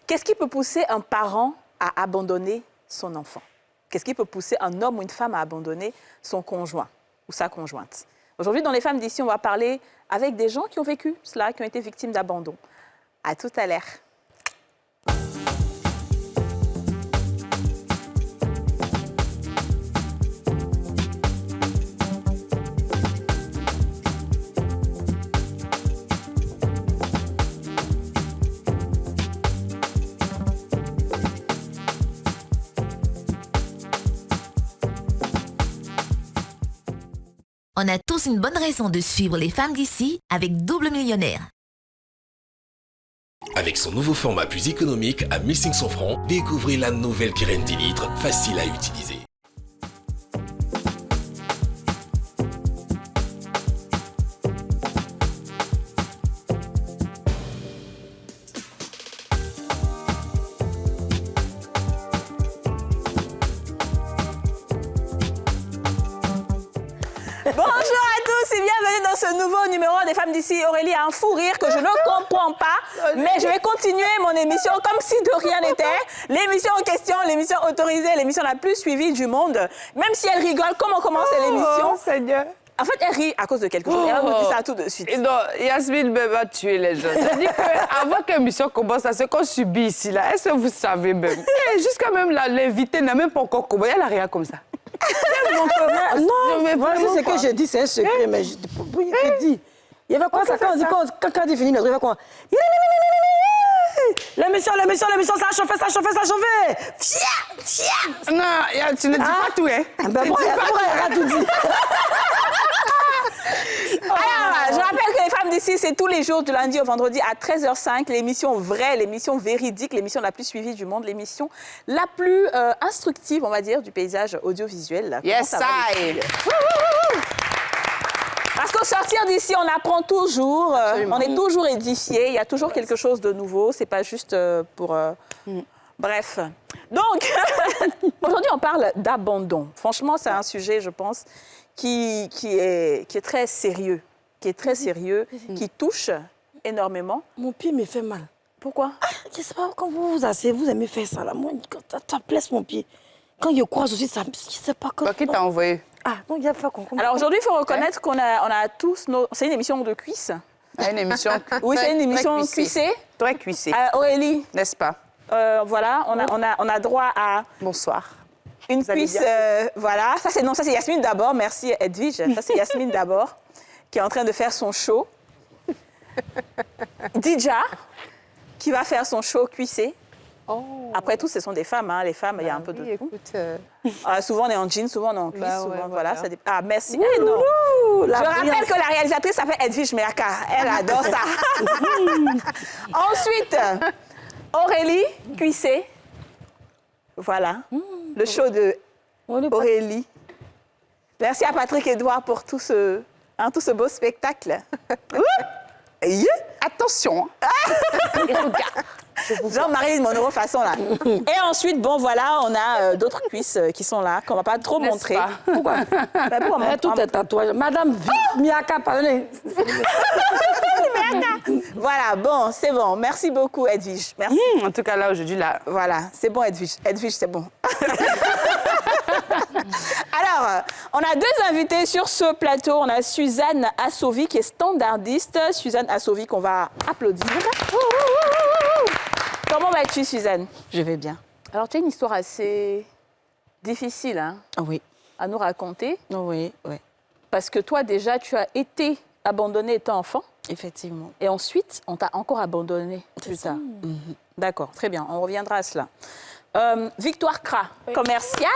Qu'est-ce qui peut pousser un parent à abandonner son enfant? Qu'est-ce qui peut pousser un homme ou une femme à abandonner son conjoint ou sa conjointe? Aujourd'hui, dans Les Femmes d'ici, on va parler avec des gens qui ont vécu cela, qui ont été victimes d'abandon. À tout à l'heure. On a tous une bonne raison de suivre Les Femmes d'ici avec Double Millionnaire. Avec son nouveau format plus économique à 1500 francs, découvrez la nouvelle Kirin 10 litres, facile à utiliser. Bonjour à tous et bienvenue dans ce nouveau numéro des Femmes d'ici. Aurélie a un fou rire que je ne comprends pas, mais je vais continuer mon émission comme si de rien n'était. L'émission en question, l'émission autorisée, l'émission la plus suivie du monde. Même si elle rigole, comment commence l'émission? Oh, Seigneur. En fait, elle rit à cause de quelque chose. Elle va me dire ça tout de suite. Et non, Yasmine va tuer les gens. C'est-à-dire qu'avant que l'émission commence, c'est ce qu'on subit ici, là. Est-ce que vous savez même? Et jusqu'à même l'invité n'a même pas encore commencé. Elle a rien comme ça. Non, mais vraiment ce que je dis, c'est un secret, mais je ne peux pas dire. Il y avait quoi ça quand il finit notre, il y avait quoi? L'émission, ça a chauffé, ça a chauffé, ça a chauffé. Non, tu ne dis pas tout, hein? Ben bon, elle a tout dit. Alors, je rappelle que Les Femmes d'ici, c'est tous les jours du lundi au vendredi à 13h05. L'émission vraie, l'émission véridique, l'émission la plus suivie du monde, l'émission la plus instructive, on va dire, du paysage audiovisuel. Yes, I. Parce qu'au sortir d'ici, on apprend toujours, on est toujours édifié, il y a toujours quelque chose de nouveau, c'est pas juste pour... Bref. Donc, aujourd'hui, on parle d'abandon. Franchement, c'est un sujet, je pense, qui est très sérieux, qui touche énormément. Mon pied me fait mal. Pourquoi? Je sais pas, quand vous vous asseyez, vous aimez faire ça, là. Moi, quand ça blesse mon pied. Quand il croise aussi, ça... Je sais pas quand... Qui t'a envoyé? Ah, donc il y a pas qu'on... Alors aujourd'hui, il faut reconnaître qu'on a tous nos... C'est une émission de cuisses. Une émission... Oui, c'est une émission cuissée. Très cuissée. Aurélie, N'est-ce pas? voilà, on a droit à... Bonsoir. Une cuisse, voilà. Ça, c'est Yasmine d'abord. Merci, Edwige. Ça, c'est Yasmine d'abord, qui est en train de faire son show. Dija, qui va faire son show cuissé. Oh. Après tout, ce sont des femmes. Hein. Les femmes, il y a un peu de tout. Écoute, souvent, on est en jean, souvent, on est en cuisse. Bah souvent, ouais, voilà. voilà. Ça dépend. Ah, merci. Eh, non. Je rappelle que la réalisatrice s'appelle Edwige Meaka. Elle adore ça. Ensuite, Aurélie, cuissé. Voilà. Le show de Aurélie. Merci à Patrick Edouard pour tout ce beau spectacle. attention. Jean-Marie Monroe façon là. Et ensuite, bon voilà, on a d'autres cuisses qui sont là, qu'on va pas trop montrer. Pas? Pourquoi? Ben, pour Tout est tatouage. Madame Miaka, parlez. Voilà, bon, c'est bon. Merci beaucoup, Edwige. Merci. En tout cas, là, aujourd'hui, là... Voilà, c'est bon, Edwige. Edwige, c'est bon. Alors, on a deux invités sur ce plateau. On a Suzanne Assovi, qui est standardiste. Suzanne Assovi, qu'on va applaudir. Comment vas-tu, Suzanne? Je vais bien. Alors, tu as une histoire assez difficile hein, Oui. à nous raconter. Oui. Parce que toi, déjà, tu as été abandonnée étant enfant. Effectivement. Et ensuite, on t'a encore abandonnée plus tard. D'accord, très bien. On reviendra à cela. Victoire Kra, commerciale.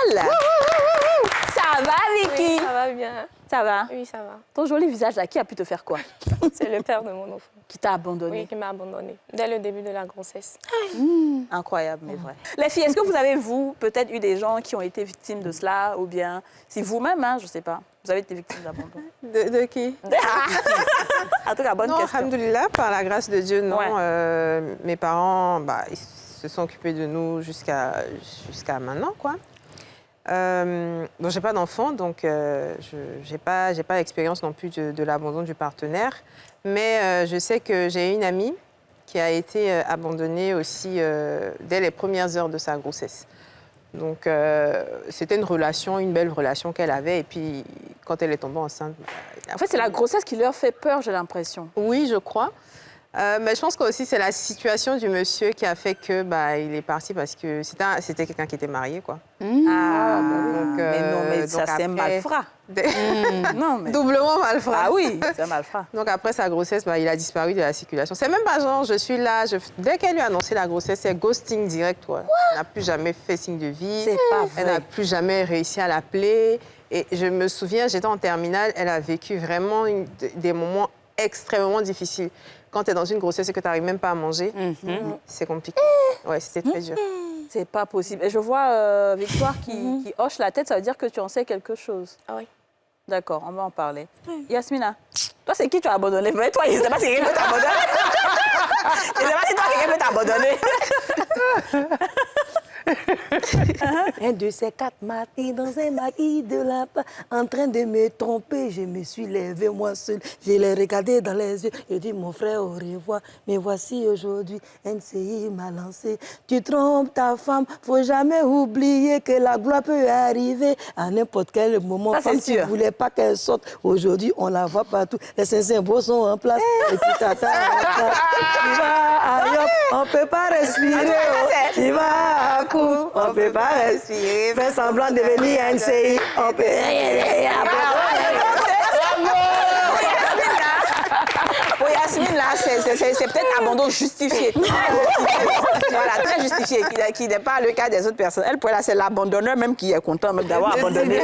Ça va, Vicky? Oui, ça va bien. Ça va? Oui, ça va. Ton joli visage, là, qui a pu te faire quoi? C'est le père de mon enfant. Qui t'a abandonné? Oui, qui m'a abandonnée dès le début de la grossesse. Incroyable, mais vrai. Les filles, est-ce que vous avez, vous, peut-être eu des gens qui ont été victimes de cela? Ou bien, si vous-même, hein, je ne sais pas, vous avez été victime d'abandon? De qui? En tout cas, bonne Non, question. alhamdoulilah, par la grâce de Dieu, non. Ouais. Mes parents, ils se sont occupés de nous jusqu'à maintenant, quoi. Bon, j'ai pas d'enfant, donc j'ai pas l'expérience non plus de l'abandon du partenaire. Mais je sais que j'ai une amie qui a été abandonné aussi dès les premières heures de sa grossesse. Donc, c'était une belle relation qu'elle avait. Et puis, quand elle est tombée enceinte... En fait, c'est la grossesse qui leur fait peur, j'ai l'impression. Oui, je crois. Mais je pense qu'aussi, c'est la situation du monsieur qui a fait que il est parti parce que c'était quelqu'un qui était marié, quoi. Mais ça, c'est malfrat. Non, mais... Doublement malfrat. Ah oui, c'est malfrat. Donc après sa grossesse, il a disparu de la circulation. C'est même pas genre, je suis là, dès qu'elle lui a annoncé la grossesse, c'est ghosting direct, quoi. Elle n'a plus jamais fait signe de vie. C'est pas vrai. Elle n'a plus jamais réussi à l'appeler. Et je me souviens, j'étais en terminale, elle a vécu vraiment des moments extrêmement difficiles. Quand tu es dans une grossesse et que tu n'arrives même pas à manger, c'est compliqué. Ouais, c'était très dur. C'est pas possible. Et je vois Victoire qui hoche la tête, ça veut dire que tu en sais quelque chose. Ah oui. D'accord, on va en parler. Yasmina, toi, c'est qui tu as abandonné? Mais toi, je ne sais pas si quelqu'un peut t'abandonner. Je ne sais pas si toi, quelqu'un peut t'abandonner. Un de ces 4 matins dans un maquis de lapin, en train de me tromper, je me suis levée moi seule. Je l'ai regardé dans les yeux et dit mon frère au revoir. Mais voici aujourd'hui, NCI m'a lancé. Tu trompes ta femme, faut jamais oublier que la gloire peut arriver à n'importe quel moment. Ça, Comme tu ne voulais pas qu'elle sorte, aujourd'hui on la voit partout. Les 500 beaux sont en place. Et puis tata, tu vas ailleurs, on peut pas respirer. Tu vas à coup, on peut pas respirer. Fais semblant de venir à NCI, on peut... Pour Yasmine, là, c'est peut-être abandon justifié. Voilà, très justifié, qui n'est pas le cas des autres personnes. Elle, pour elle, c'est l'abandonneur même qui est content même d'avoir abandonné.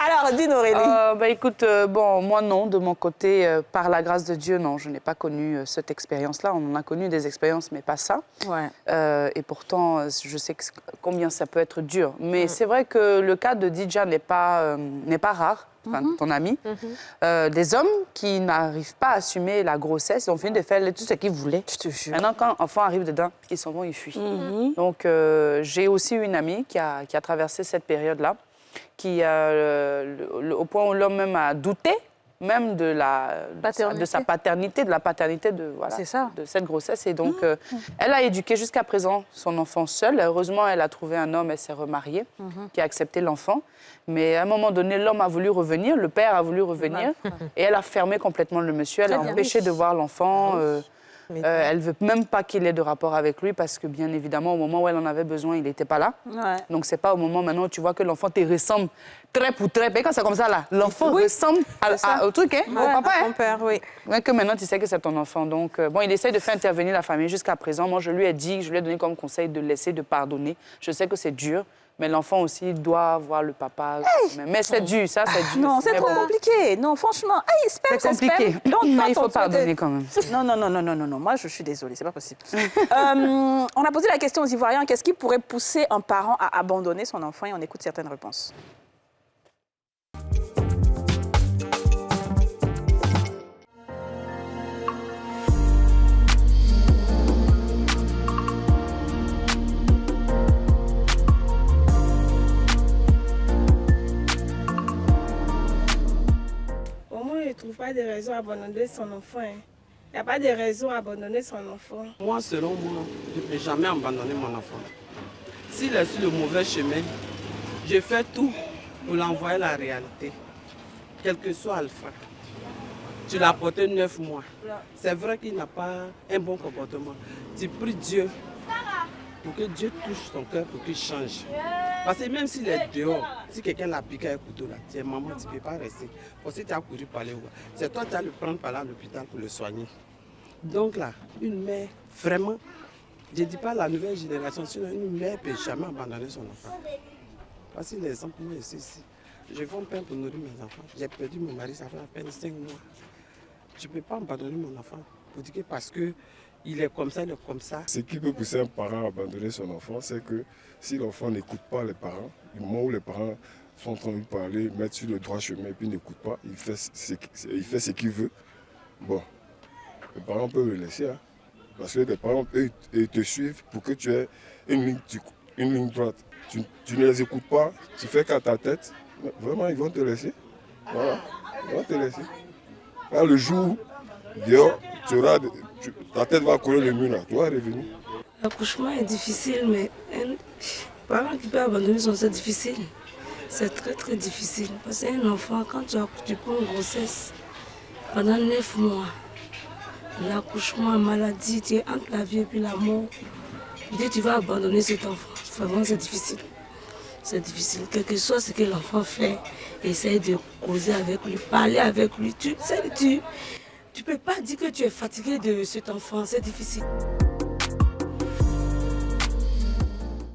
Alors, dis Aurélie. Écoute, moi non, de mon côté, par la grâce de Dieu, non, je n'ai pas connu cette expérience-là. On en a connu des expériences, mais pas ça. Ouais. Et pourtant, je sais combien ça peut être dur. Mais c'est vrai que le cas de Didja n'est pas rare. Enfin, ton ami, des hommes qui n'arrivent pas à assumer la grossesse, ils ont fini de faire tout ce qu'ils voulaient. Je te jure. Maintenant, quand l'enfant arrive dedans, ils s'en vont, ils fuient. Donc, j'ai aussi une amie qui a traversé cette période-là, au point où l'homme même a douté même de sa paternité, de la paternité de cette grossesse. Et donc, elle a éduqué jusqu'à présent son enfant seule. Heureusement, elle a trouvé un homme, elle s'est remariée, qui a accepté l'enfant. Mais à un moment donné, l'homme a voulu revenir, le père a voulu revenir, et elle a fermé complètement le monsieur. Elle a empêché de voir l'enfant. Elle ne veut même pas qu'il ait de rapport avec lui parce que, bien évidemment, au moment où elle en avait besoin, il n'était pas là. Ouais. Donc, ce n'est pas au moment maintenant où tu vois que l'enfant te ressemble très pour très. Et quand c'est comme ça, là, l'enfant ressemble au truc, hein, au papa. Mon père, oui. Mais que maintenant, tu sais que c'est ton enfant. Donc, il essaye de faire intervenir la famille jusqu'à présent. Moi, je lui ai donné comme conseil de laisser, de pardonner. Je sais que c'est dur. Mais l'enfant aussi doit voir le papa. Mais c'est dur, ça, c'est dur. Non, c'est trop compliqué. Non, franchement, c'est compliqué. Mais il faut pardonner quand même. Non. Moi, je suis désolée, c'est pas possible. On a posé la question aux Ivoiriens, qu'est-ce qui pourrait pousser un parent à abandonner son enfant? Et on écoute certaines réponses. Je ne trouve pas de raison à abandonner son enfant. Il n'y a pas de raison à abandonner son enfant. Moi, selon moi, je ne peux jamais abandonner mon enfant. S'il est sur le mauvais chemin, je fais tout pour l'envoyer à la réalité. Quel que soit Alpha. Tu l'as porté 9 mois. C'est vrai qu'il n'a pas un bon comportement. Tu pries Dieu pour que Dieu touche ton cœur, pour qu'il change. Parce que même s'il est dehors, si quelqu'un l'a piqué avec un couteau là, tu es maman, tu ne peux pas rester. Parce que tu as couru par les voies. C'est toi qui as le prendre par là à l'hôpital pour le soigner. Donc là, une mère, vraiment, je ne dis pas la nouvelle génération, sinon une mère ne peut jamais abandonner son enfant. Parce que l'exemple, moi ici, je vends pain pour nourrir mes enfants. J'ai perdu mon mari, ça fait à peine 5 mois. Je ne peux pas abandonner mon enfant pour dire que parce que il est comme ça, il est comme ça. Ce qui peut pousser un parent à abandonner son enfant, c'est que si l'enfant n'écoute pas les parents, du moment où les parents sont en train de lui parler, mettre sur le droit chemin et puis n'écoute pas, il fait ce qu'il veut, bon, les parents peuvent le laisser. Hein, parce que les parents ils te suivent pour que tu aies une ligne droite. Tu ne les écoutes pas, tu fais qu'à ta tête, vraiment ils vont te laisser. Voilà, ils vont te laisser. Là, le jour, dehors, ta tête va coller le mur là, tu vas revenir. L'accouchement est difficile, mais un parent qui peut abandonner son sein difficile, c'est très très difficile. Parce qu'un enfant, quand tu prends une grossesse pendant 9 mois, l'accouchement, maladie, tu es entre la vie et puis la mort, tu vas abandonner cet enfant. Vraiment, c'est difficile. C'est difficile. Quel que soit ce que l'enfant fait, essaye de causer avec lui, parler avec lui. Tu peux pas dire que tu es fatigué de cet enfant, c'est difficile.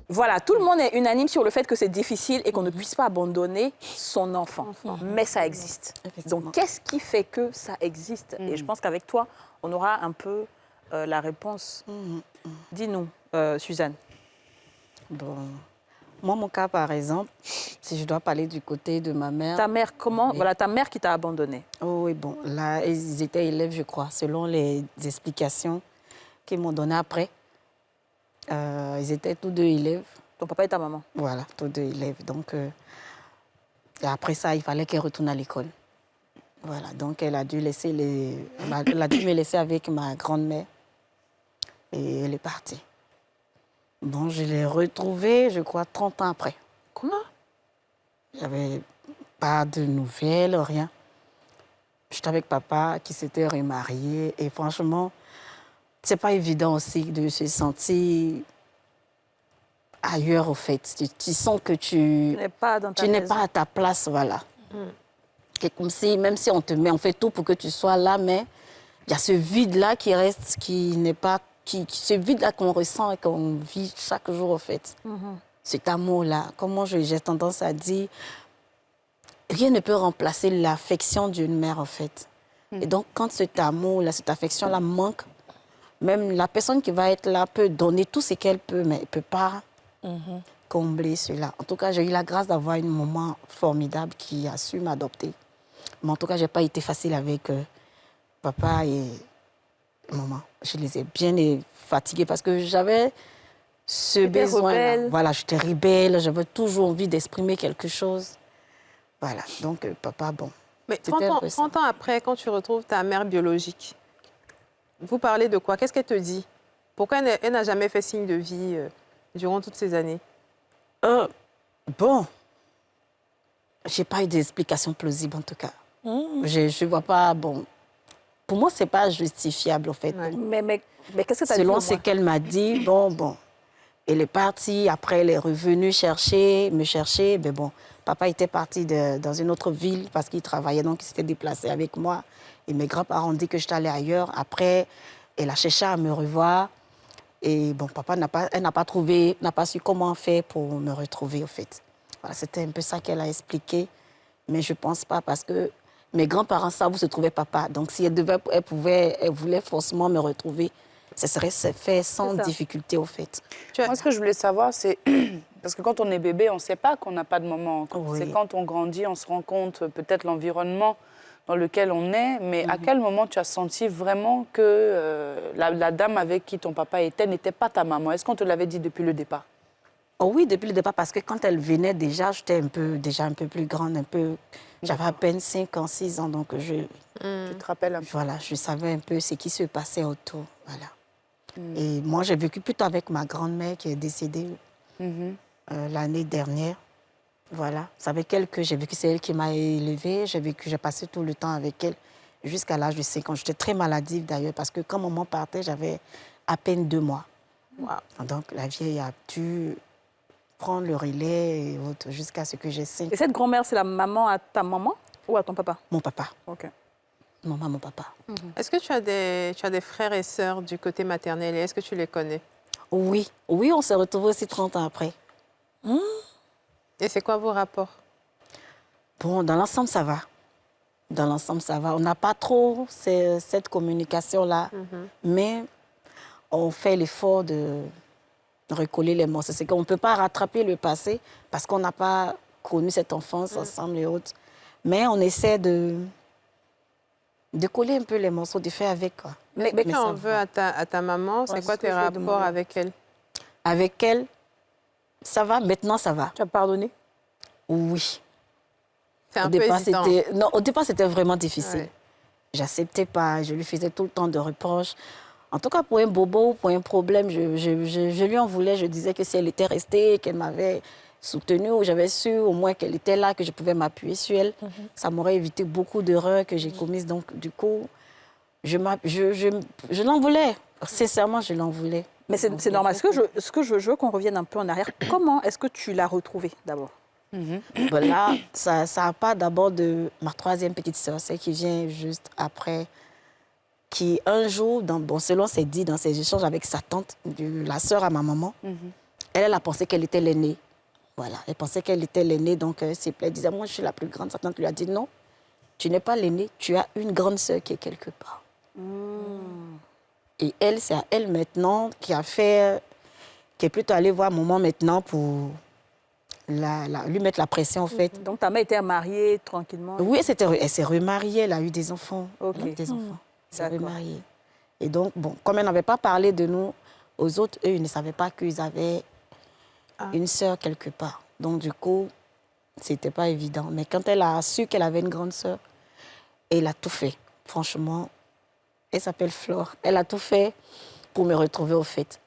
Voilà, tout le monde est unanime sur le fait que c'est difficile et qu'on ne puisse pas abandonner son enfant. Mais ça existe. Donc, qu'est-ce qui fait que ça existe? Et je pense qu'avec toi, on aura un peu la réponse. Dis-nous, Suzanne. Bon, moi, mon cas, par exemple, si je dois parler du côté de ma mère... Ta mère, comment? Oui. Voilà, ta mère qui t'a abandonnée. Oh, oui, bon, là, ils étaient élèves, je crois, selon les explications qu'ils m'ont données après. Ils étaient tous deux élèves. Ton papa et ta maman? Voilà, tous deux élèves. Donc, et après ça, il fallait qu'elle retourne à l'école. Voilà, donc elle a dû me laisser avec ma grand-mère. Et elle est partie. Bon, je l'ai retrouvée, je crois, 30 ans après. Comment? Il n'y avait pas de nouvelles, rien. J'étais avec papa qui s'était remarié. Et franchement, c'est pas évident aussi de se sentir ailleurs, au fait. Tu sens que tu n'es pas à ta place, voilà. C'est comme si, même si on te met, on fait tout pour que tu sois là, mais il y a ce vide-là qui reste, qui n'est pas... ce vide-là qu'on ressent et qu'on vit chaque jour, au fait. Cet amour-là, comment j'ai tendance à dire, rien ne peut remplacer l'affection d'une mère, en fait. Et donc, quand cet amour-là, cette affection-là manque, même la personne qui va être là peut donner tout ce qu'elle peut, mais elle ne peut pas combler cela. En tout cas, j'ai eu la grâce d'avoir une maman formidable qui a su m'adopter. Mais en tout cas, je n'ai pas été facile avec papa et maman. Je les ai bien fatigués parce que j'avais ce besoin. Voilà, j'étais rebelle, j'avais toujours envie d'exprimer quelque chose. Voilà, donc papa, bon. Mais 30 ans après, quand tu retrouves ta mère biologique, vous parlez de quoi? Qu'est-ce qu'elle te dit? Pourquoi elle n'a jamais fait signe de vie durant toutes ces années? Bon, je n'ai pas eu d'explication plausible en tout cas. Je ne vois pas, bon... Pour moi, ce n'est pas justifiable, en fait. Ouais. Mais qu'est-ce que tu as dit? Selon ce qu'elle m'a dit, bon. Elle est partie, après elle est revenue me chercher. Mais bon, papa était parti dans une autre ville parce qu'il travaillait, donc il s'était déplacé avec moi. Et mes grands-parents ont dit que j'étais allée ailleurs. Après, elle a cherché à me revoir. Et bon, papa n'a pas su comment faire pour me retrouver, en fait. Voilà, c'était un peu ça qu'elle a expliqué. Mais je ne pense pas parce que mes grands-parents savent où se trouvait papa. Donc, si elle voulait forcément me retrouver, ça serait fait sans difficulté, au fait. Moi, ce que je voulais savoir, c'est... Parce que quand on est bébé, on ne sait pas qu'on n'a pas de maman. Oui. C'est quand on grandit, on se rend compte peut-être l'environnement dans lequel on est. Mais à quel moment tu as senti vraiment que la dame avec qui ton papa était n'était pas ta maman? Est-ce qu'on te l'avait dit depuis le départ? Oh oui, depuis le départ, parce que quand elle venait déjà, j'étais déjà un peu plus grande, j'avais à peine 5 ans, 6 ans, donc Tu te rappelles un peu? Voilà, je savais un peu ce qui se passait autour, voilà. Et moi, j'ai vécu plutôt avec ma grand-mère qui est décédée l'année dernière, voilà. C'est avec elle que j'ai vécu, c'est elle qui m'a élevée, j'ai passé tout le temps avec elle jusqu'à l'âge de 5 ans. J'étais très maladive d'ailleurs, parce que quand maman partait, j'avais à peine 2 mois. Wow. Donc la vieille a dû prendre le relais et autres jusqu'à ce que j'ai 5 ans. Et cette grand-mère, c'est la maman à ta maman ou à ton papa? Mon papa. OK. Maman, mon papa. Est-ce que tu as des frères et sœurs du côté maternel et est-ce que tu les connais? Oui, on s'est retrouvés aussi 30 ans après. Et c'est quoi vos rapports? Bon, dans l'ensemble, ça va. Dans l'ensemble, ça va. On n'a pas trop cette communication-là, mais on fait l'effort de recoller les morceaux. C'est qu'on ne peut pas rattraper le passé parce qu'on n'a pas connu cette enfance ensemble et autres. Mais on essaie de coller un peu les morceaux, de faire avec. Quoi. Mais quand on veut à ta maman, c'est quoi tes rapports avec elle? Avec elle, ça va. Maintenant, ça va. Tu as pardonné? Oui. C'est un peu hésitant. Non, au départ, c'était vraiment difficile. Ouais. j'acceptais pas. Je lui faisais tout le temps de reproches. En tout cas, pour un bobo ou pour un problème, je lui en voulais. Je disais que si elle était restée, qu'elle m'avait soutenue, ou j'avais su au moins qu'elle était là, que je pouvais m'appuyer sur elle, ça m'aurait évité beaucoup d'erreurs que j'ai commises. Donc, du coup, je l'en voulais. Sincèrement, je l'en voulais. Mais c'est normal. Ce que je veux qu'on revienne un peu en arrière, comment est-ce que tu l'as retrouvée d'abord? Bon, là, ça n'a pas d'abord de ma troisième petite sœur, celle qui vient juste après, qui un jour, selon ses dits, dans ses échanges avec sa tante, la sœur à ma maman, elle a pensé qu'elle était l'aînée. Voilà, elle pensait qu'elle était l'aînée, donc elle disait, moi je suis la plus grande. Sa tante lui a dit, non, tu n'es pas l'aînée, tu as une grande sœur qui est quelque part. Et elle, c'est à elle maintenant qui est plutôt allée voir maman maintenant pour lui mettre la pression, en fait. Donc, ta mère était mariée tranquillement? Oui, elle s'est remariée, elle a eu des enfants. Ok. Des enfants. Elle s'est remariée. Et donc, bon, comme elle n'avait pas parlé de nous aux autres, eux, ils ne savaient pas qu'ils avaient une sœur quelque part. Donc, du coup, c'était pas évident. Mais quand elle a su qu'elle avait une grande sœur, elle a tout fait. Franchement, elle s'appelle Flore. Elle a tout fait pour me retrouver au fait.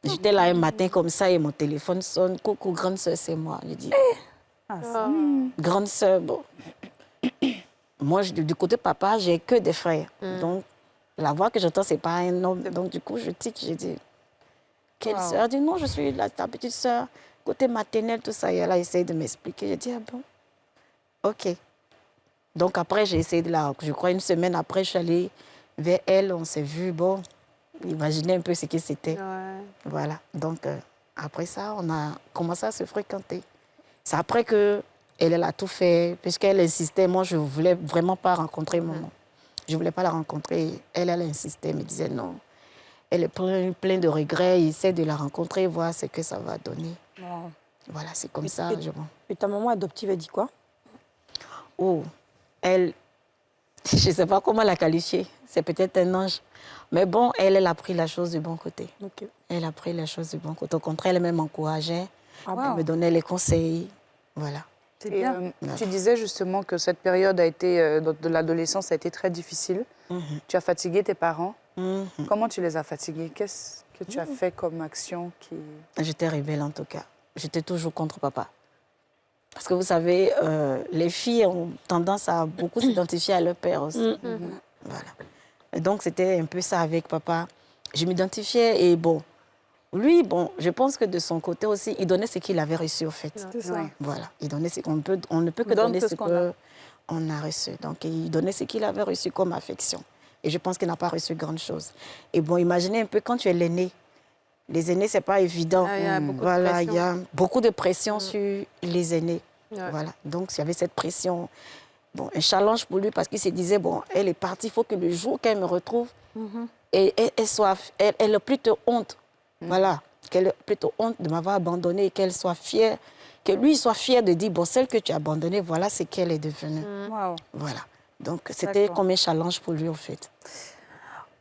J'étais là un matin comme ça et mon téléphone sonne. Coucou, grande sœur, c'est moi. Je dis, grande sœur, bon. Moi, du côté papa, j'ai que des frères. Donc, la voix que j'entends, c'est pas un homme. Donc, du coup, je tique, j'ai dit, quelle sœur? Elle dit, non, je suis ta petite sœur. Côté maternel, tout ça. Et elle a essayé de m'expliquer. J'ai dit, ah bon? OK. Donc, après, j'ai essayé je crois, une semaine après, je suis allée vers elle. On s'est vu, bon. Imaginez un peu ce que c'était. Voilà. Donc, après ça, on a commencé à se fréquenter. C'est après qu'elle a tout fait, puisqu'elle insistait. Moi, je ne voulais vraiment pas rencontrer maman. Je ne voulais pas la rencontrer. Elle insistait, elle me disait non. Elle est pleine de regrets. Il essaie de la rencontrer, voir ce que ça va donner. Voilà, c'est comme ça. Et ta maman adoptive, elle dit quoi? Oh, elle... Je ne sais pas comment la qualifier. C'est peut-être un ange. Mais bon, elle a pris la chose du bon côté. Okay. Elle a pris la chose du bon côté. Au contraire, elle même m'encourageait. Elle me donnait les conseils. Voilà. C'est bien. Tu disais justement que cette période de l'adolescence a été très difficile. Tu as fatigué tes parents. Comment tu les as fatigués? Qu'est-ce que tu as fait comme action qui... J'étais rebelle en tout cas. J'étais toujours contre papa. Parce que vous savez, les filles ont tendance à beaucoup s'identifier à leur père aussi. Voilà. Et donc, c'était un peu ça avec papa. Je m'identifiais et bon, lui, bon, je pense que de son côté aussi, il donnait ce qu'il avait reçu, en fait. C'est ça. Voilà. Il donnait on ne peut que donner ce qu'on a reçu. Donc, il donnait ce qu'il avait reçu comme affection. Et je pense qu'il n'a pas reçu grande chose. Et bon, imaginez un peu quand tu es l'aîné. Les aînés, ce n'est pas évident. Il y a beaucoup de pression sur les aînés. Voilà. Donc, il y avait cette pression. Bon, un challenge pour lui parce qu'il se disait, bon, elle est partie, il faut que le jour qu'elle me retrouve, elle ait plutôt honte. Voilà. Qu'elle ait plutôt honte de m'avoir abandonnée et qu'elle soit fière, que lui soit fier de dire, bon, celle que tu as abandonnée, voilà ce qu'elle est devenue. Voilà. Donc, c'était comme un challenge pour lui, en fait.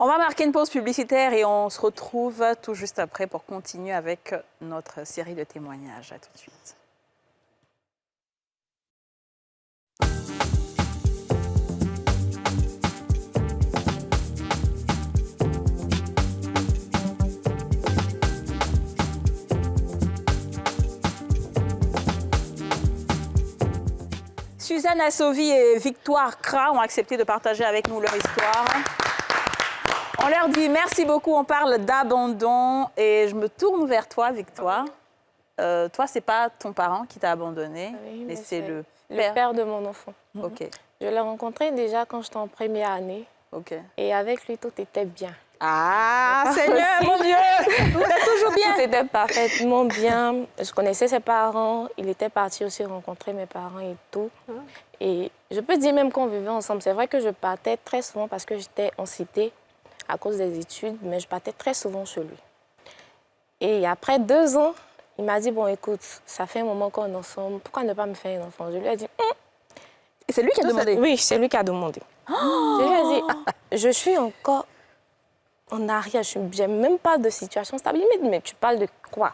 On va marquer une pause publicitaire et on se retrouve tout juste après pour continuer avec notre série de témoignages. À tout de suite. Suzanne Assovi et Victoire Kra ont accepté de partager avec nous leur histoire. On leur dit merci beaucoup, on parle d'abandon et je me tourne vers toi, Victoire. Toi, c'est pas ton parent qui t'a abandonné, mais c'est le père de mon enfant. Ok. Je l'ai rencontré déjà quand j'étais en première année. Ok. Et avec lui, tout était bien. Ah, Seigneur, mon Dieu, tout est toujours bien. Tout était parfaitement bien. Je connaissais ses parents. Il était parti aussi rencontrer mes parents et tout. Et je peux dire même qu'on vivait ensemble. C'est vrai que je partais très souvent parce que j'étais en cité à cause des études, mais je partais très souvent chez lui. Et après 2 ans, il m'a dit, bon, écoute, ça fait un moment qu'on est ensemble, pourquoi ne pas me faire un enfant? Je lui ai dit, Et c'est lui qui a demandé? Oui, c'est lui qui a demandé. Je lui ai dit, je suis encore en arrière, je n'ai même pas de situation stable. Il m'a dit, mais tu parles de quoi?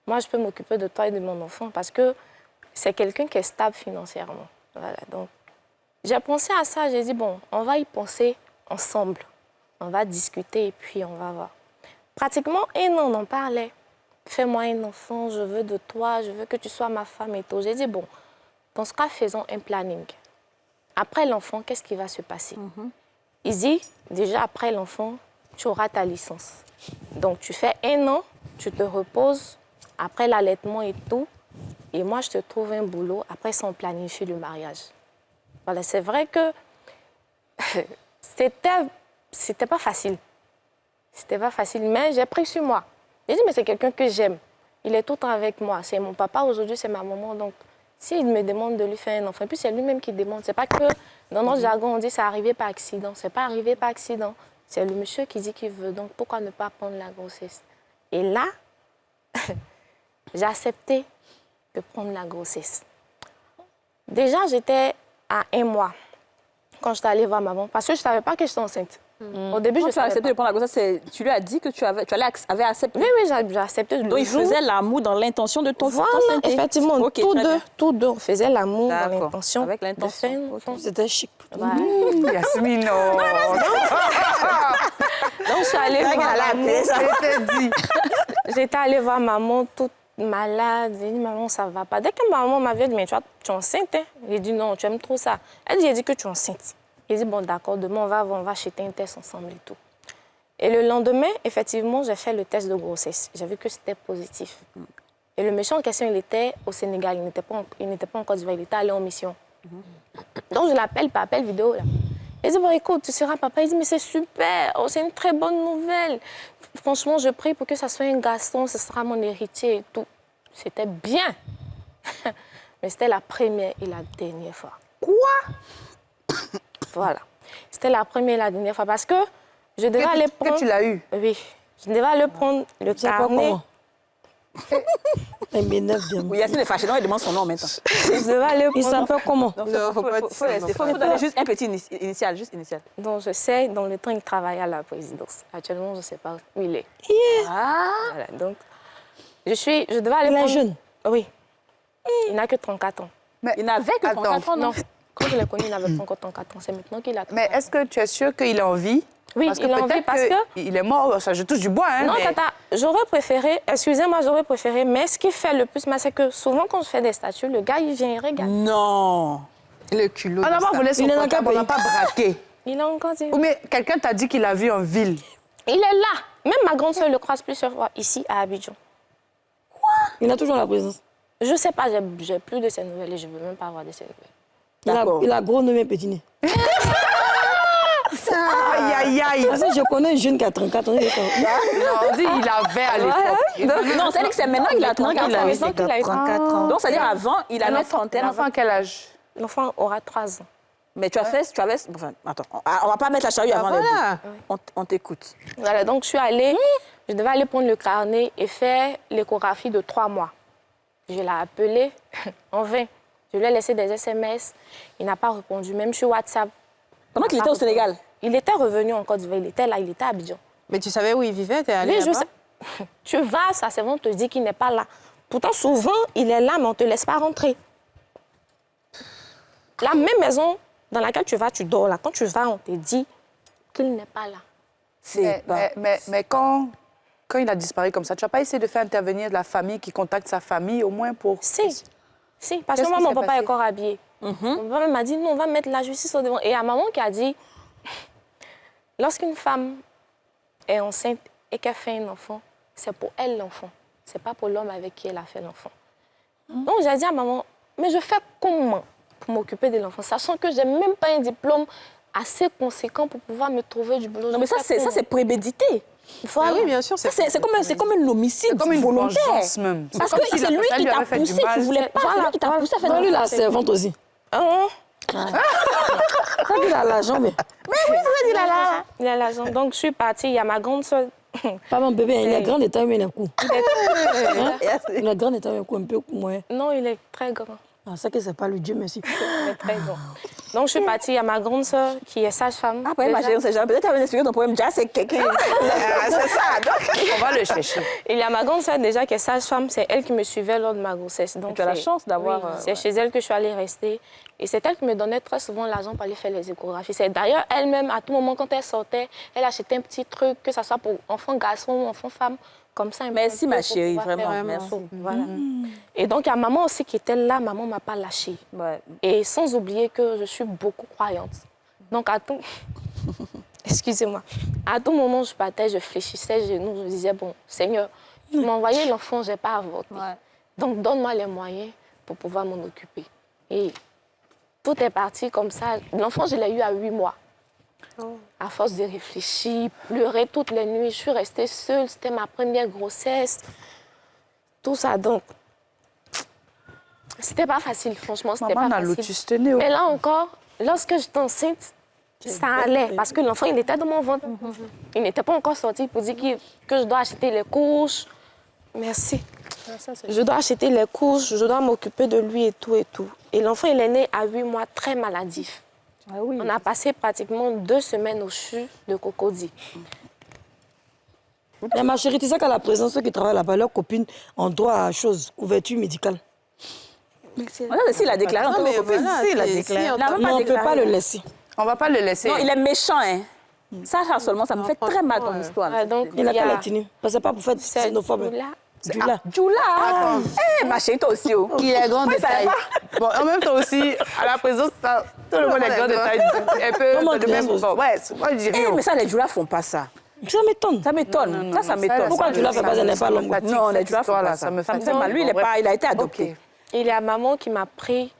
Moi, je peux m'occuper de toi et de mon enfant parce que c'est quelqu'un qui est stable financièrement. Voilà, donc J'ai pensé à ça, j'ai dit, bon, on va y penser ensemble. On va discuter et puis on va voir. Pratiquement 1 an, on en parlait. Fais-moi un enfant, je veux de toi, je veux que tu sois ma femme et tout. J'ai dit, bon, dans ce cas, faisons un planning. Après l'enfant, qu'est-ce qui va se passer? Il dit, déjà après l'enfant, tu auras ta licence. Donc, tu fais 1 an, tu te reposes, après l'allaitement et tout, et moi, je te trouve un boulot. Après ça, on planifie le mariage. Voilà, c'est vrai que c'était pas facile. C'était pas facile, mais j'ai pris sur moi. J'ai dit, mais c'est quelqu'un que j'aime. Il est tout le temps avec moi. C'est mon papa, aujourd'hui, c'est ma maman. Donc, s'il me demande de lui faire un enfant, et puis c'est lui-même qui demande. C'est pas que dans notre jargon, on dit c'est arrivé par accident. C'est pas arrivé par accident. C'est le monsieur qui dit qu'il veut. Donc, pourquoi ne pas prendre la grossesse? Et là, j'ai accepté de prendre la grossesse. Déjà, j'étais à 1 mois quand j'étais allée voir maman, parce que je ne savais pas que j'étais enceinte. Au début, je savais accepté de prendre la grossesse, tu lui as dit que tu avais accepté. Oui, j'ai accepté. Donc, il faisait l'amour dans l'intention de ton Voilà, effectivement, okay, tous deux, on faisait l'amour dans l'intention. Avec l'intention. C'était chic. Ouais. Yasmine, non. Donc, je suis allée voir maman. J'étais allée voir maman toute malade. J'ai dit, maman, ça ne va pas. Dès que maman m'avait dit, mais tu es enceinte, hein? J'ai dit, non, tu aimes trop ça. J'ai dit que tu es enceinte. J'ai dit, bon, d'accord, demain, on va acheter un test ensemble et tout. Et le lendemain, effectivement, j'ai fait le test de grossesse. J'ai vu que c'était positif. Et le méchant en question, il était au Sénégal. Il n'était pas en Côte d'Ivoire, il était allé en mission. Donc, je l'appelle par appel vidéo. Là. Il dit, bon, écoute, tu seras papa. Il dit, mais c'est super, oh, c'est une très bonne nouvelle. Franchement, je prie pour que ça soit un garçon, ce sera mon héritier et tout. C'était bien. Mais c'était la première et la dernière fois. Quoi? Voilà. C'était la première et la dernière fois parce que je devais aller prendre... Que tu l'as eu? Oui. Je devais aller prendre le carnet. Elle m'énerve bien. Oui, Yacine est fâchée, non, il demande son nom maintenant. Je devais aller prendre... Il s'appelle comment? Il faut donner juste un petit initial, juste initial. Donc, je sais, dans le temps, il travaille à la présidence. Actuellement, je ne sais pas où il est. Voilà, donc, je devais aller prendre... Il est jeune? Oui. Il n'a que 34 ans. Mais il n'avait que 34 ans, non? Quand je l'ai connu, il n'avait pas encore 34 ans. C'est maintenant qu'il a 34 ans. Mais est-ce que tu es sûre qu'il est en vie? Oui, parce il est en vie parce que... Il est mort, ça, je touche du bois, hein? Non, mais... tata, j'aurais préféré, excusez-moi, j'aurais préféré, mais ce qui fait le plus mal, c'est que souvent, quand je fais des statuts, le gars, il vient et regarde. Non! Le culot. On n'a pas volé son portable, on n'a pas braqué. Il a encore dit... Ou mais quelqu'un t'a dit qu'il l'a vu en ville. Il est là. Même ma grande soeur le croise plusieurs fois, ici, à Abidjan. Quoi? Il a toujours la présence. Je sais pas, j'ai plus de ses nouvelles et je ne veux même pas avoir de ses nouvelles. Il a gros nez et petit nez. Aïe, aïe, aïe. Parce que je connais un jeune qui a 34 ans. Non, on dit il avait à l'époque. Non, c'est-à-dire que c'est maintenant qu'il a 34 ans. Donc, c'est-à-dire avant, il a la trentaine. L'enfant, quel âge? L'enfant aura 3 ans. Mais tu avais... Enfin, attends, on va pas mettre la charrue avant les deux. On t'écoute. Voilà, donc je suis allée, je devais aller prendre le carnet et faire l'échographie de 3 mois. Je l'ai appelé en vain. Je lui ai laissé des SMS. Il n'a pas répondu, même sur WhatsApp. Pendant qu'il était au Sénégal? Il était revenu en Côte d'Ivoire, il était là, il était à Abidjan. Mais tu savais où il vivait? T'es allée là-bas? Tu vas, ça c'est bon, on te dit qu'il n'est pas là. Pourtant, souvent, il est là, mais on ne te laisse pas rentrer. La même maison dans laquelle tu vas, tu dors là. Quand tu vas, on te dit qu'il n'est pas là. Mais quand il a disparu comme ça, tu n'as pas essayé de faire intervenir la famille qui contacte sa famille, au moins pour... Si, parce que moi, mon papa est encore habillé. Mon papa m'a dit, non, on va mettre la justice au devant. Et il y a maman qui a dit, lorsqu'une femme est enceinte et qu'elle fait un enfant, c'est pour elle l'enfant. C'est pas pour l'homme avec qui elle a fait l'enfant. Donc j'ai dit à maman, mais je fais comment pour m'occuper de l'enfant, sachant que j'ai même pas un diplôme assez conséquent pour pouvoir me trouver du boulot. Non, mais ça, c'est prémédité. Voilà. Ah oui, bien sûr. C'est comme un homicide comme une volontaire. vengeance même. Parce que c'est lui qui t'a poussé, tu ne voulais pas. C'est lui qui t'a poussé à faire lui, la servante aussi. Quand il a l'argent, mais... Mais oui, il a l'argent. Il a l'argent. Donc, je suis partie. Il y a ma grande soeur. Pas mon bébé, il est grand de taille, mais il a un coup. Il est grand de taille, mais un peu moins. Non, il est très grand. Ah, ça que c'est pas le Dieu, merci. Il est très grand. Donc, je suis partie. Il y a ma grande sœur qui est sage-femme. Ah, ma chérie, on sait jamais. Peut-être que tu vas expliquer ton problème. Déjà, c'est quelqu'un. C'est ça. Donc... On va le chercher. Il y a ma grande sœur déjà qui est sage-femme. C'est elle qui me suivait lors de ma grossesse. Donc, tu as la chance d'avoir... Oui, c'est chez elle que je suis allée rester. Et c'est elle qui me donnait très souvent l'argent pour aller faire les échographies. C'est d'ailleurs elle-même, à tout moment, quand elle sortait, elle achetait un petit truc, que ce soit pour enfants garçons ou enfants femmes. Comme ça, merci, ma chérie, vraiment. Merci. Voilà. Et donc, il y a maman aussi qui était là. Maman ne m'a pas lâchée. Ouais. Et sans oublier que je suis beaucoup croyante. Donc, à tout... Excusez-moi. À tout moment, je partais, je fléchissais, je me disais, bon, Seigneur, tu m'as envoyé l'enfant, je n'ai pas avorté. Ouais. Donc, donne-moi les moyens pour pouvoir m'en occuper. Et tout est parti comme ça. L'enfant, je l'ai eu à 8 mois. À force de réfléchir, pleurer toutes les nuits, je suis restée seule. C'était ma première grossesse. Tout ça, donc... C'était pas facile, franchement, c'était pas facile. Mais là encore, lorsque j'étais enceinte, ça allait. Parce que l'enfant, il était dans mon ventre. Il n'était pas encore sorti pour dire que je dois acheter les couches. Merci. Je dois acheter les couches, je dois m'occuper de lui et tout et tout. Et l'enfant, il est né à 8 mois, très maladif. Ah oui. On a passé pratiquement 2 semaines au CHU de Cocody. Mais ma chérie, tu sais qu'à la présence, ceux qui travaillent là-bas, leurs copines ont droit à chose, couverture médicale. Voilà, s'il a déclaré, on ne peut pas le laisser. On ne va pas le laisser. Non, il est méchant, hein. Ça seulement, ça me fait très mal ton histoire. Ouais, donc, il a qu'à la tenue. Parce que c'est pas pour faire xénophobe. Djoula. Djoula. Eh, ma chérie, toi aussi. Il est grand de taille. Bon, en même temps aussi, à la présence, tout le monde est grand de taille. Un peu de même. Ouais, moi, je dirais. Mais ça, les Djoula font pas ça. Ça m'étonne. Ça m'étonne. Ça m'étonne. Pourquoi Djoula fait pas ça n'est pas l'homme? Non, les Djoula font pas ça. Ça me fait mal. Lui, il a été adopté. Il y a maman qui m'a pris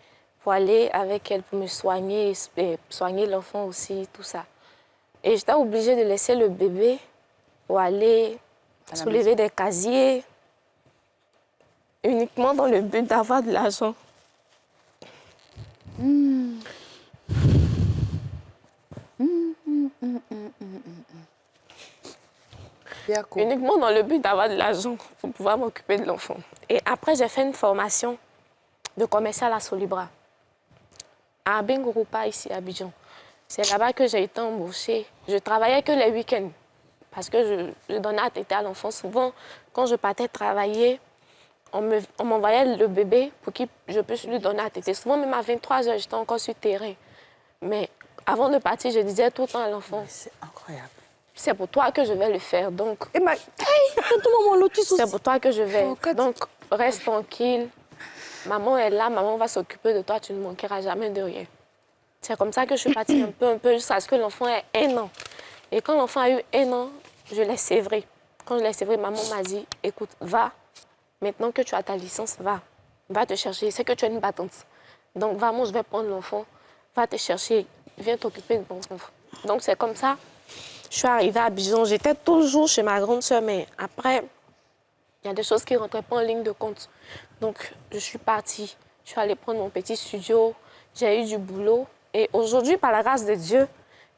pour aller avec elle pour me soigner, soigner l'enfant aussi, tout ça. Et j'étais obligée de laisser le bébé pour aller soulever des casiers uniquement dans le but d'avoir de l'argent. Uniquement dans le but d'avoir de l'argent pour pouvoir m'occuper de l'enfant. Et après, j'ai fait une formation de commercial à Solibra, à Bengurupa, ici à Abidjan. C'est là-bas que j'ai été embauchée. Je travaillais que les week-ends parce que je donnais à téter à l'enfant. Souvent, quand je partais travailler, on m'envoyait le bébé pour que je puisse lui donner à téter. Souvent, même à 23h, j'étais encore sur le terrain. Mais avant de partir, je disais tout le temps à l'enfant. C'est incroyable. C'est pour toi que je vais le faire, donc... C'est pour toi que je vais. Donc, reste tranquille. Maman est là, maman va s'occuper de toi, tu ne manqueras jamais de rien. C'est comme ça que je suis partie un peu, jusqu'à ce que l'enfant ait 1 an. Et quand l'enfant a eu 1 an, je l'ai sévré. Quand je l'ai sévré, maman m'a dit, écoute, va, maintenant que tu as ta licence, va te chercher. C'est que tu es une battante. Donc, vraiment, je vais prendre l'enfant, va te chercher, viens t'occuper de ton enfant. Donc, c'est comme ça. Je suis arrivée à Abidjan. J'étais toujours chez ma grande sœur, mais après, il y a des choses qui ne rentraient pas en ligne de compte. Donc, je suis partie. Je suis allée prendre mon petit studio. J'ai eu du boulot. Et aujourd'hui, par la grâce de Dieu,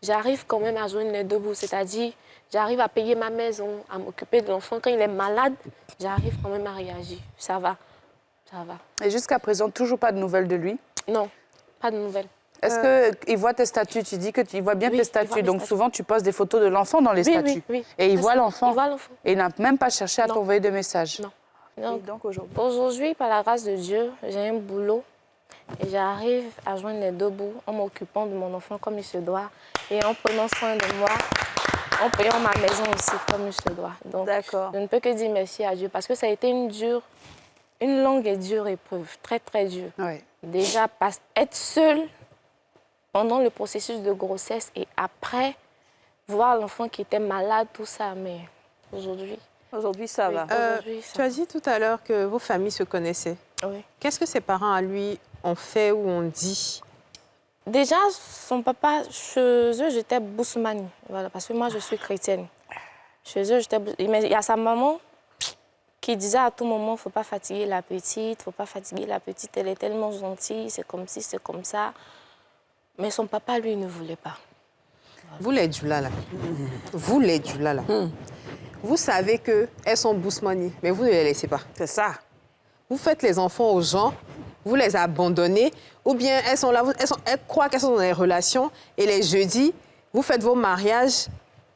j'arrive quand même à joindre les 2 bouts. C'est-à-dire, j'arrive à payer ma maison, à m'occuper de l'enfant. Quand il est malade, j'arrive quand même à réagir. Ça va. Ça va. Et jusqu'à présent, toujours pas de nouvelles de lui? Non, pas de nouvelles. Est-ce qu'il voit tes statuts? Tu dis qu'il voit bien tes statuts. Donc souvent, tu postes des photos de l'enfant dans les statuts. Oui. Et il voit l'enfant. Il voit l'enfant. Et il n'a même pas cherché à t'envoyer de messages. Non. Donc aujourd'hui, par la grâce de Dieu, j'ai un boulot. Et j'arrive à joindre les 2 bouts en m'occupant de mon enfant comme il se doit. Et en prenant soin de moi, en payant ma maison aussi comme il se doit. Donc je ne peux que dire merci à Dieu. Parce que ça a été une longue et dure épreuve. Très, très dure. Oui. Déjà, être seule pendant le processus de grossesse et après, voir l'enfant qui était malade, tout ça, mais aujourd'hui... Aujourd'hui, ça va. Tu as dit tout à l'heure que vos familles se connaissaient. Oui. Qu'est-ce que ses parents, à lui, ont fait ou ont dit? Déjà, son papa, chez eux, j'étais bousmanie. Voilà, parce que moi, je suis chrétienne. Chez eux, j'étais... Mais il y a sa maman qui disait à tout moment, il ne faut pas fatiguer la petite, il ne faut pas fatiguer la petite, elle est tellement gentille, c'est comme ci, c'est comme ça. Mais son papa, lui, ne voulait pas. Vous, les Djoula, là. Vous, les Djoula, là. Vous savez qu'elles sont bousmanie, mais vous ne les laissez pas. C'est ça. Vous faites les enfants aux gens vous les abandonnez, ou bien elles sont là, elles croient qu'elles sont dans des relations, et les jeudis, vous faites vos mariages,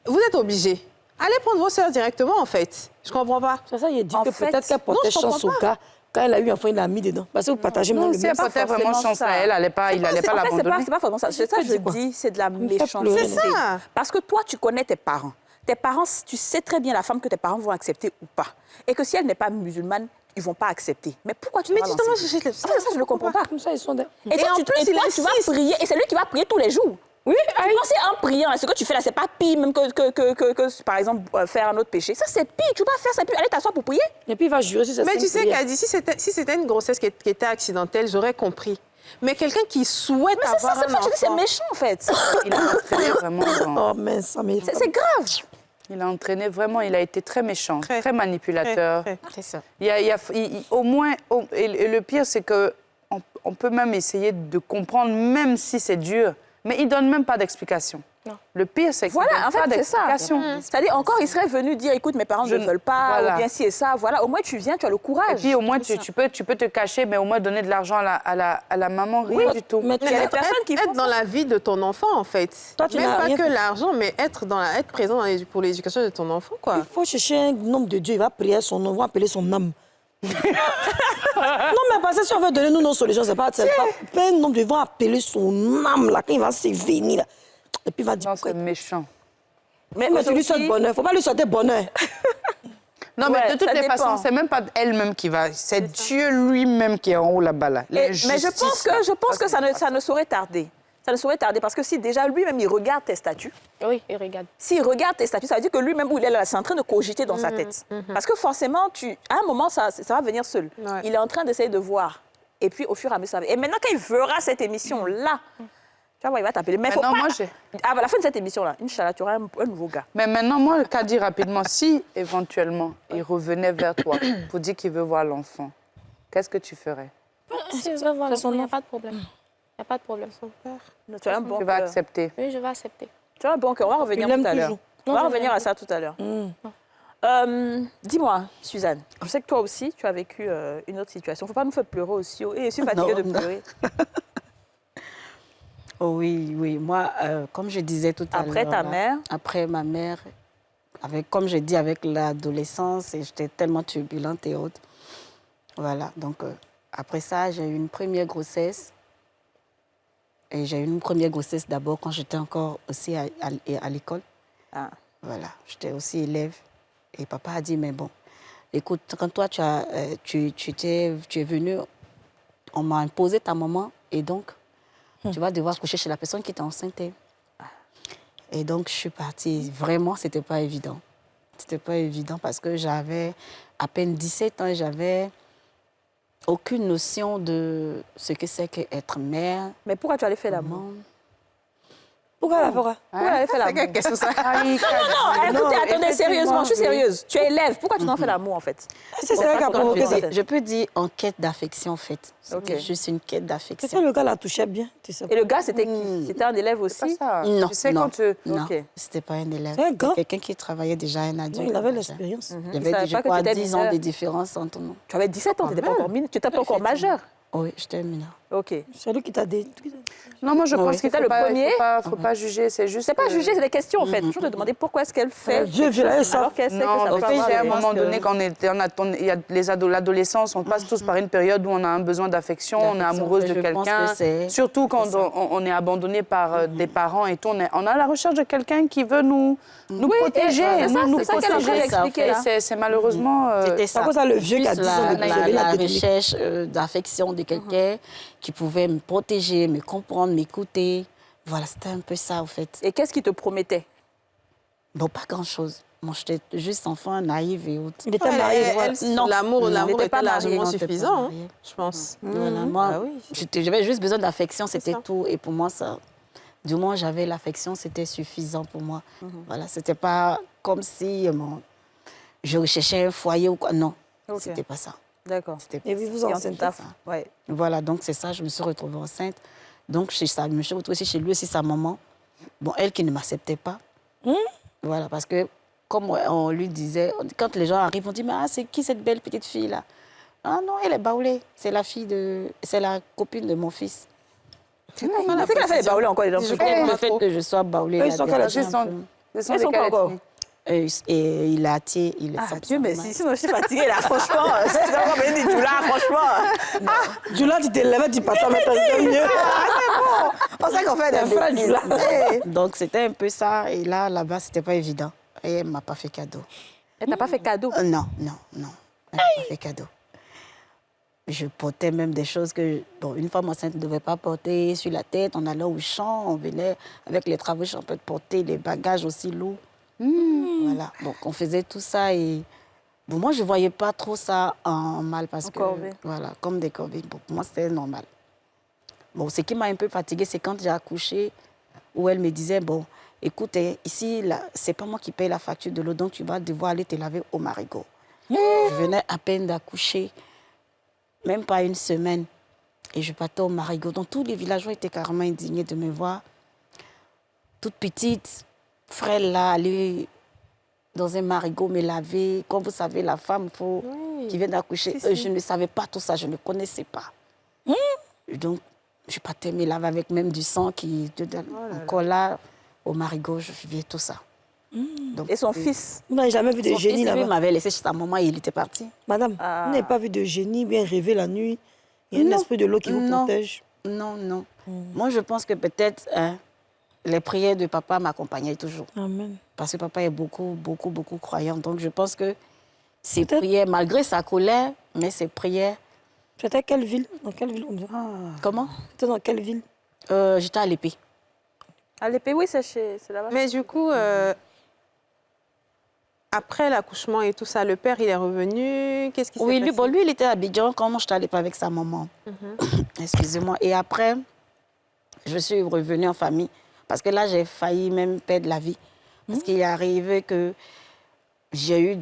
vous êtes obligés. Allez prendre vos sœurs directement, en fait. Je comprends pas. C'est ça, il a dit que peut-être qu'elle portait chance au gars. Quand elle a eu un enfant, il l'a mis dedans. Parce que vous partagez même le même. Si elle portait vraiment chance à elle, il n'allait pas l'abandonner. C'est pas forcément ça. C'est ça que je dis, c'est de la méchanceté. C'est ça. Parce que toi, tu connais tes parents. Tes parents, tu sais très bien la femme que tes parents vont accepter ou pas. Et que si elle n'est pas musulmane, ils ne vont pas accepter. Mais pourquoi tu te ça, je ne comprends pas. Comme ça, ils sont là. Et toi, tu vas prier. Et c'est lui qui va prier tous les jours. Oui, tu pensais en priant, ce que tu fais là, c'est pas pire même que par exemple, faire un autre péché. Ça, c'est pire. Tu vas faire ça, puis aller t'asseoir pour prier. Et puis, il va jurer si ça. Mais tu sais, Kadi, si c'était une grossesse qui était accidentelle, j'aurais compris. Mais quelqu'un qui souhaite avoir un enfant... C'est méchant, en fait. Il a entraîné vraiment dans... Oh, mince, mais... C'est grave. Il a entraîné vraiment, il a été très méchant, très manipulateur. C'est ça. Au moins, et le pire, c'est qu'on peut même essayer de comprendre, même si c'est dur, mais il ne donne même pas d'explication. Le pire, c'est qu'il ne donne pas d'explication. C'est-à-dire, encore, il serait venu dire, écoute, mes parents ne veulent pas, ou bien si et ça, voilà. Au moins, tu viens, tu as le courage. Et puis, au moins, tu peux te cacher, mais au moins donner de l'argent à la maman, rien du tout. Mais il y a des personnes qui font dans la vie de ton enfant, en fait. Toi, même pas que l'argent, mais être présent pour l'éducation de ton enfant, quoi. Il faut chercher un homme de Dieu, il va prier son nom, il va appeler son âme. Non, mais parce que si on veut donner nous nos solutions, c'est pas un homme de Dieu, il va appeler son âme, là, quand il va se venir, là. Et puis il va dire... C'est méchant. Mais tu lui souhaites bonheur. Il ne faut pas lui souhaiter bonheur. Non, mais de toutes les façons, c'est même pas elle-même qui va... C'est Dieu lui-même qui est en haut là-bas. Là. Mais je pense que ça ne saurait tarder. Ça ne saurait tarder parce que si déjà lui-même, il regarde tes statuts... Oui, il regarde. S'il regarde tes statuts, ça veut dire que lui-même, où il est là, c'est en train de cogiter dans sa tête. Parce que forcément, à un moment, ça va venir seul. Ouais. Il est en train d'essayer de voir. Et puis, au fur et à mesure, ça va. Et maintenant, quand il verra cette émission-là... Tu vois, il va t'appeler. Mais maintenant, à la fin de cette émission-là, Inch'Allah, tu auras un nouveau gars. Mais maintenant, moi, Kadi, rapidement, si éventuellement il revenait vers toi pour dire qu'il veut voir l'enfant, qu'est-ce que tu ferais? Si je veux voir l'enfant, il n'y a pas de problème. Il n'y a pas de problème. Son père. Tu as un bon cœur. Tu vas accepter? Oui, je vais accepter. Tu as un bon cœur. On va revenir tout à l'heure. On va revenir à ça tout à l'heure. Dis-moi, Suzanne, je sais que toi aussi, tu as vécu une autre situation. Il ne faut pas nous faire pleurer aussi. Et je suis fatiguée de pleurer. Oh oui, oui. Moi, comme je disais tout à l'heure... Après ta mère? Après ma mère, comme je dis, avec l'adolescence, j'étais tellement turbulente et autres. Voilà, donc après ça, j'ai eu une première grossesse. Et j'ai eu une première grossesse d'abord quand j'étais encore aussi à l'école. Ah. Voilà, j'étais aussi élève. Et papa a dit, mais bon, écoute, quand toi, tu es venu, on m'a imposé ta maman, et donc... Tu vas devoir coucher chez la personne qui t'a enceinte. Et donc, je suis partie. Vraiment, ce n'était pas évident. Ce n'était pas évident parce que j'avais à peine 17 ans et j'avais aucune notion de ce que c'est qu'être mère. Mais pourquoi tu allais faire l'amour? Pourquoi la fera? Pourquoi elle fait l'amour? Qu'est-ce que ça? Non, attendez, sérieusement, je suis sérieuse. Tu es élève, pourquoi tu n'en fais l'amour, en fait? C'est ça qui a provoqué ça. Je peux dire en quête d'affection, en fait. C'était juste une quête d'affection. C'est ça, le gars la touchait bien. Et le gars, c'était qui? C'était un élève aussi? Non, non, okay. C'était pas un élève. C'est un gars? Quelqu'un qui travaillait déjà un adulte. Il avait l'expérience. Il y avait, je crois, 10 ans de différence entre nous. Tu avais 17 ans, tu n'étais pas encore majeur? Oui, j'étais mineure. OK. C'est lui qui t'a dit... Non, moi, je pense qu'il c'était le premier. Faut pas juger, c'est juste... C'est pas juger, c'est des questions, en fait. Je te demandais pourquoi est-ce qu'elle fait... Dieu, alors qu'elle sait que ça peut avoir... À un moment donné, quand il y a l'adolescence, on passe tous par une période où on a un besoin d'affection, on est amoureuse de quelqu'un. Surtout quand on est abandonné par des parents et tout. On a la recherche de quelqu'un qui veut nous protéger. C'est ça qu'elle a voulu expliquer. C'est malheureusement... C'était ça. C'est le vieux qui a dit ça. La recherche d'affection de quelqu'un qui pouvait me protéger, me comprendre, m'écouter. Voilà, c'était un peu ça, en fait. Et qu'est-ce qu'il te promettait? Bon, pas grand-chose. Moi, j'étais juste enfant, naïve et autres. Il était marié. Non, l'amour était largement suffisant, je pense. Voilà, moi, j'avais juste besoin d'affection, c'était tout. Et pour moi, ça... Du moins, j'avais l'affection, c'était suffisant pour moi. Voilà, c'était pas comme si je recherchais un foyer ou quoi. Non, c'était pas ça. D'accord. Et vous vous enceinte. Ouais. Voilà, donc c'est ça, je me suis retrouvée enceinte. Donc, je me suis retrouvée aussi chez lui, aussi sa maman. Bon, elle qui ne m'acceptait pas. Voilà, parce que, comme on lui disait, quand les gens arrivent, on dit, mais c'est qui cette belle petite fille-là? Ah non, elle est baoulée. C'est la fille de... C'est la copine de mon fils. C'est qu'elle a fait les baoulés encore. Le fait que je sois baoulée... Ils sont quoi encore? Et il a attiré, il est Dieu, mais si moi je suis fatiguée là, franchement, c'est encore bien dit Djoula, franchement. Djoula, tu t'es levé, tu partais mettre c'est mieux. C'est bon. On sait qu'on fait des frères Djoula. Donc c'était un peu ça, et là-bas, c'était pas évident. Et elle m'a pas fait cadeau. Elle t'a pas fait cadeau? Non. Elle m'a pas fait cadeau. Je portais même des choses que, bon, une femme enceinte ne devait pas porter sur la tête. On allait au champ, on venait avec les travaux, on peut porter les bagages aussi lourds. Voilà, donc on faisait tout ça et bon, moi je ne voyais pas trop ça en mal parce que, voilà, comme des corvées, bon, pour moi c'était normal. Bon, ce qui m'a un peu fatiguée, c'est quand j'ai accouché, où elle me disait, bon, écoute, ici, c'est pas moi qui paye la facture de l'eau, donc tu vas devoir aller te laver au marigot. Je venais à peine d'accoucher, même pas une semaine, et je partais au marigot. Donc tous les villageois étaient carrément indignés de me voir, toute petite, frêle là, aller dans un marigot, me laver. Comme vous savez, la femme qui vient d'accoucher, je ne savais pas tout ça, je ne connaissais pas. Donc, je partais me laver avec même du sang qui était encore là, au marigot, je vivais tout ça. Donc, et son fils? Vous n'avez jamais vu de génie là-bas? Il m'avait laissé chez sa maman et il était parti. Madame, vous n'avez pas vu de génie bien rêver la nuit? Il y a un esprit de l'eau qui vous protège? Non. Moi, je pense que peut-être... les prières de papa m'accompagnaient toujours. Amen. Parce que papa est beaucoup croyant. Donc, je pense que ses prières, malgré sa colère, mais ses prières... C'était à quelle ville? Dans quelle ville on dit? Comment? C'était dans quelle ville? J'étais à l'épée. À l'épée, oui, c'est là-bas. Mais du coup, après l'accouchement et tout ça, le père, il est revenu. Qu'est-ce qui s'est passé? Oui, lui, il était à Abidjan quand moi, j'étais à l'épée avec sa maman. Excusez-moi. Et après, je suis revenue en famille. Parce que là, j'ai failli même perdre la vie. Parce qu'il est arrivé que j'ai eu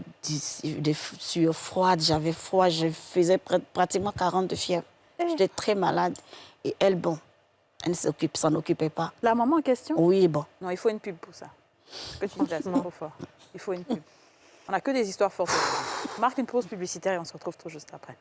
des sueurs froides, j'avais froid, je faisais pratiquement 40 de fièvre. J'étais très malade. Et elle, bon, elle ne s'en occupait pas. La maman en question? Oui, bon. Non, il faut une pub pour ça. Ce que tu dis là, c'est trop fort. Il faut une pub. On n'a que des histoires fortes. On marque une pause publicitaire et on se retrouve tout juste après.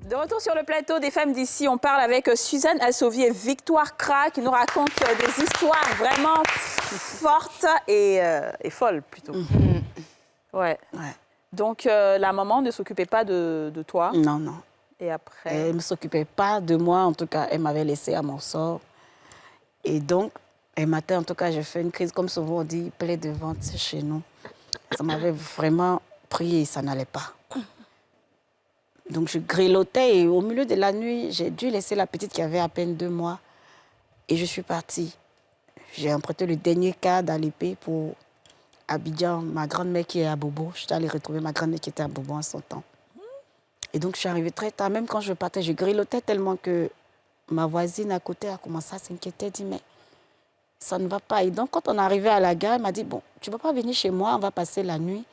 De retour sur le plateau des femmes d'ici, on parle avec Suzanne Assovi et Victoire Kra qui nous racontent des histoires vraiment fortes et folles plutôt. Ouais. Donc la maman ne s'occupait pas de toi? Non. Et après? Elle ne s'occupait pas de moi, en tout cas, elle m'avait laissé à mon sort. Et donc, un matin, en tout cas, j'ai fait une crise, comme souvent on dit, plaie de ventre chez nous. Ça m'avait vraiment pris et ça n'allait pas. Donc, je grelottais et au milieu de la nuit, j'ai dû laisser la petite qui avait à peine 2 mois. Et je suis partie. J'ai emprunté le dernier car à l'épée pour Abidjan, ma grand-mère qui est à Bobo. Je suis allée retrouver ma grand-mère qui était à Bobo en son temps. Et donc, je suis arrivée très tard. Même quand je partais, je grelottais tellement que ma voisine à côté a commencé à s'inquiéter. Elle dit, mais ça ne va pas. Et donc, quand on est arrivé à la gare, elle m'a dit, bon, tu ne vas pas venir chez moi, on va passer la nuit.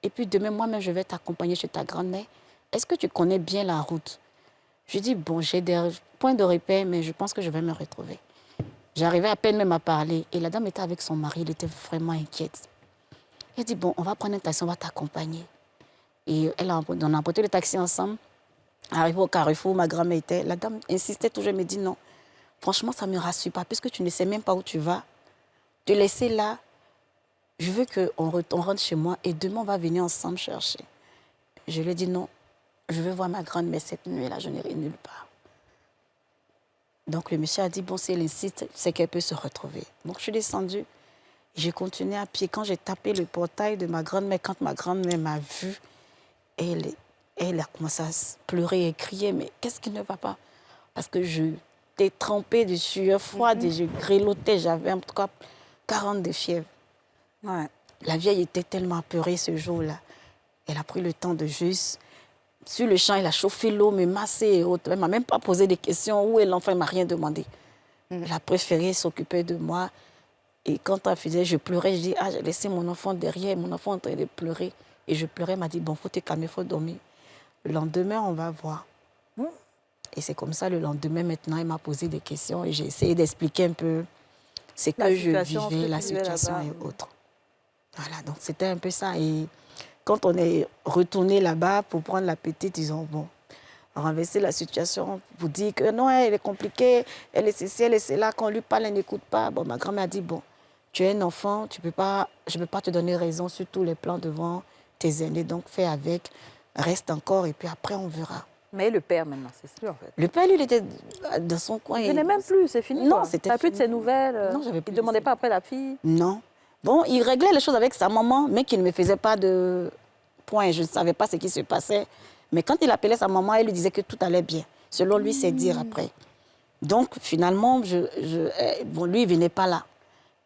Et puis demain, moi-même, je vais t'accompagner chez ta grand-mère. Est-ce que tu connais bien la route? Je lui dis, bon, j'ai des points de repère, mais je pense que je vais me retrouver. J'arrivais à peine même à parler. Et la dame était avec son mari, elle était vraiment inquiète. Elle dit, bon, on va prendre un taxi, on va t'accompagner. Et on a emprunté le taxi ensemble. Arrivé au carrefour, ma grand-mère était... La dame insistait toujours, elle me dit, non, franchement, ça ne me rassure pas, puisque tu ne sais même pas où tu vas. Te laisser là, je veux qu'on rentre chez moi et demain, on va venir ensemble chercher. Je lui ai dit, non, je veux voir ma grand-mère cette nuit-là, je n'irai nulle part. Donc, le monsieur a dit, bon, si elle insiste, c'est qu'elle peut se retrouver. Donc, je suis descendue, j'ai continué à pied. Quand j'ai tapé le portail de ma grand-mère, quand ma grand-mère m'a vue, elle a commencé à pleurer et crier, mais qu'est-ce qui ne va pas? Parce que j'étais trempée de sueur froide et je grelottais, j'avais en tout cas 40 de fièvre. Ouais. La vieille était tellement apeurée ce jour-là. Elle a pris le temps de juste... Sur le champ, elle a chauffé l'eau, me massé et autres. Elle ne m'a même pas posé des questions. Où est l'enfant? Elle ne m'a rien demandé. Elle a préféré s'occuper de moi. Et quand elle faisait, je pleurais. Je dis, j'ai laissé mon enfant derrière. Mon enfant en train de pleurer. Et je pleurais. Elle m'a dit, bon, il faut te calmer, il faut dormir. Le lendemain, on va voir. Et c'est comme ça, le lendemain, maintenant, il m'a posé des questions et j'ai essayé d'expliquer un peu ce que je vivais, la situation et autres. Voilà, donc c'était un peu ça. Et quand on est retourné là-bas pour prendre la petite, ils ont, bon, renversé la situation pour dire que non, elle est compliquée, elle est ceci, elle est cela. Quand on lui parle, elle n'écoute pas. Bon, ma grand-mère a dit, bon, tu es un enfant, je ne peux pas te donner raison sur tous les plans devant tes aînés, donc fais avec, reste encore et puis après, on verra. Mais le père, maintenant, c'est sûr, en fait. Le père, lui, il était dans son coin. Il venait même plus, c'est fini. Non, c'était fini. Plus de ses nouvelles. Non, j'avais plus. Il ne demandait pas après la fille. Non. Bon, il réglait les choses avec sa maman, mais qui ne me faisait pas de point. Je ne savais pas ce qui se passait. Mais quand il appelait sa maman, elle lui disait que tout allait bien. Selon lui, c'est dire après. Donc, finalement, bon, lui, il ne venait pas là.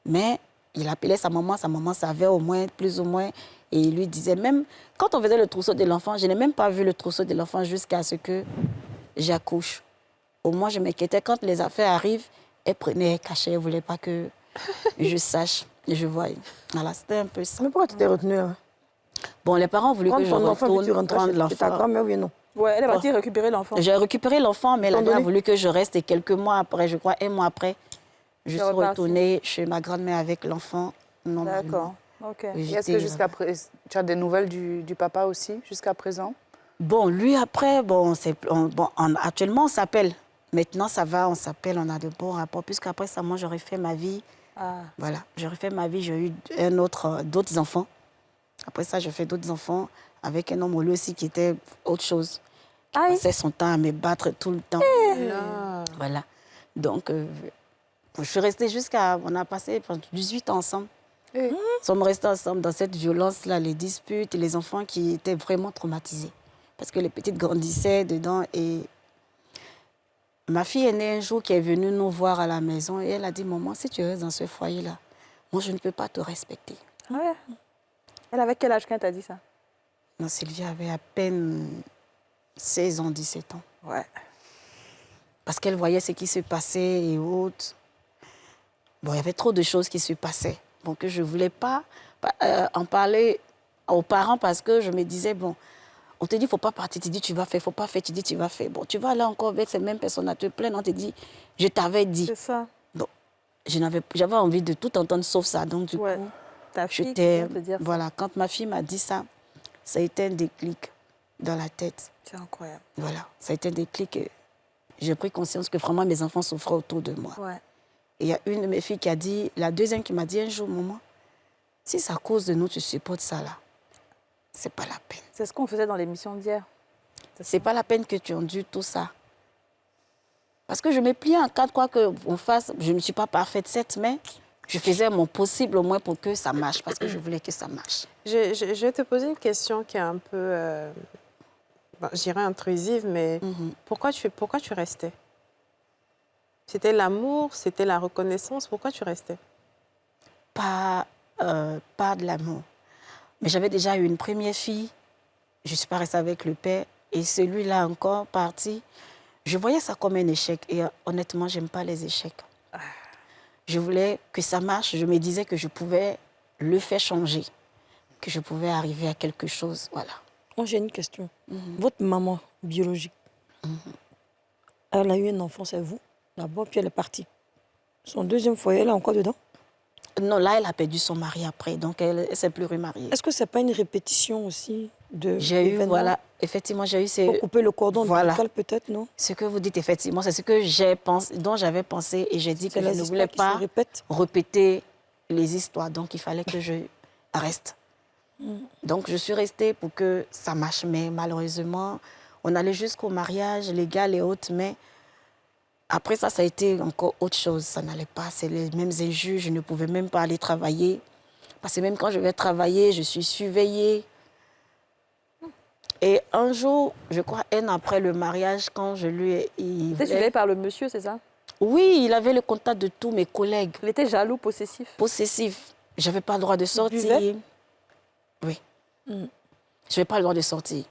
Mais il appelait sa maman savait au moins, plus ou moins. Et il lui disait, même quand on faisait le trousseau de l'enfant, je n'ai même pas vu le trousseau de l'enfant jusqu'à ce que j'accouche. Au moins, je m'inquiétais. Quand les affaires arrivent, elle prenait, elle cachait, elle ne voulait pas que je sache et je voie. Voilà, c'était un peu ça. Mais pourquoi tu t'es retenue là? Bon, les parents voulaient que je retourne prendre l'enfant. Ta grand-mère, oui, non? Ouais, elle est partie récupérer l'enfant. J'ai récupéré l'enfant, mais la mère a voulu que je reste. Et quelques mois après, je crois, un mois après, je suis retournée chez ma grand-mère avec l'enfant. D'accord. Ok. Et est-ce que jusqu'à présent, tu as des nouvelles du papa aussi, jusqu'à présent? Bon, lui, après, actuellement, on s'appelle. Maintenant, ça va, on s'appelle, on a de bons rapports. Puisqu'après ça, moi, j'aurais fait ma vie. Ah. Voilà, j'aurais fait ma vie. J'ai eu d'autres enfants. Après ça, j'ai fait d'autres enfants avec un homme, lui aussi, qui était autre chose. Qui passait son temps à me battre tout le temps. Voilà. Donc, je suis restée on a passé 18 ans ensemble. Nous sommes restés ensemble dans cette violence-là, les disputes, les enfants qui étaient vraiment traumatisés. Parce que les petites grandissaient dedans. Et ma fille est née un jour qui est venue nous voir à la maison et elle a dit, maman, si tu restes dans ce foyer-là, moi, je ne peux pas te respecter. Ouais. Elle avait quel âge quand t'as dit ça? Non, Sylvie avait à peine 16 ans, 17 ans. Ouais. Parce qu'elle voyait ce qui se passait et autres. Bon, il y avait trop de choses qui se passaient. Donc, je ne voulais pas en parler aux parents parce que je me disais, bon, on te dit, il ne faut pas partir. Tu dis, tu vas faire. Il ne faut pas faire. Tu dis, tu vas faire. Bon, tu vas là encore avec ces mêmes personnes à te plaindre. On te dit, je t'avais dit. C'est ça. Donc, j'avais envie de tout entendre sauf ça. Donc, du coup, ta fille te dire ça. Voilà, quand ma fille m'a dit ça, ça a été un déclic dans la tête. C'est incroyable. Voilà, ça a été un déclic. J'ai pris conscience que vraiment mes enfants souffraient autour de moi. Ouais. Et il y a une de mes filles qui a dit, la deuxième qui m'a dit un jour, maman, si c'est à cause de nous, tu supportes ça là, c'est pas la peine. C'est ce qu'on faisait dans l'émission d'hier. C'est pas la peine que tu endures tout ça. Parce que je me pliais en quatre, quoi qu'on fasse. Je ne suis pas parfaite, certes, mais je faisais mon possible au moins pour que ça marche, parce que je voulais que ça marche. Je vais te poser une question qui est un peu, je dirais intrusive, mais pourquoi tu restais? C'était l'amour, c'était la reconnaissance, pourquoi tu restais? Pas de l'amour. Mais j'avais déjà eu une première fille, je ne suis pas restée avec le père, et celui-là encore parti. Je voyais ça comme un échec, et honnêtement, je n'aime pas les échecs. Je voulais que ça marche, je me disais que je pouvais le faire changer, que je pouvais arriver à quelque chose, voilà. Moi, j'ai une question. Votre maman biologique, elle a eu un enfant, c'est vous, d'abord, puis elle est partie. Son deuxième foyer, elle est encore dedans? Non, là, elle a perdu son mari après, donc elle ne s'est plus remariée. Est-ce que ce n'est pas une répétition aussi de J'ai eu, voilà, effectivement, j'ai eu ces... Pour couper le cordon ombilical, peut-être, non? Ce que vous dites, effectivement, c'est ce que j'ai pensé, dont j'avais pensé, et j'ai dit que je ne voulais pas répéter les histoires, donc il fallait que je reste. Donc, je suis restée pour que ça marche, mais malheureusement, on allait jusqu'au mariage légal et autres, mais après ça, ça a été encore autre chose. Ça n'allait pas, c'est les mêmes injures, je ne pouvais même pas aller travailler. Parce que même quand je vais travailler, je suis surveillée. Et un jour, je crois, un an après le mariage, quand je lui ai... Tu étais surveillée par le monsieur, c'est ça? Oui, il avait le contact de tous mes collègues. Il était jaloux, possessif? Possessif. Je n'avais pas le droit de sortir. Oui. Je n'avais pas le droit de sortir.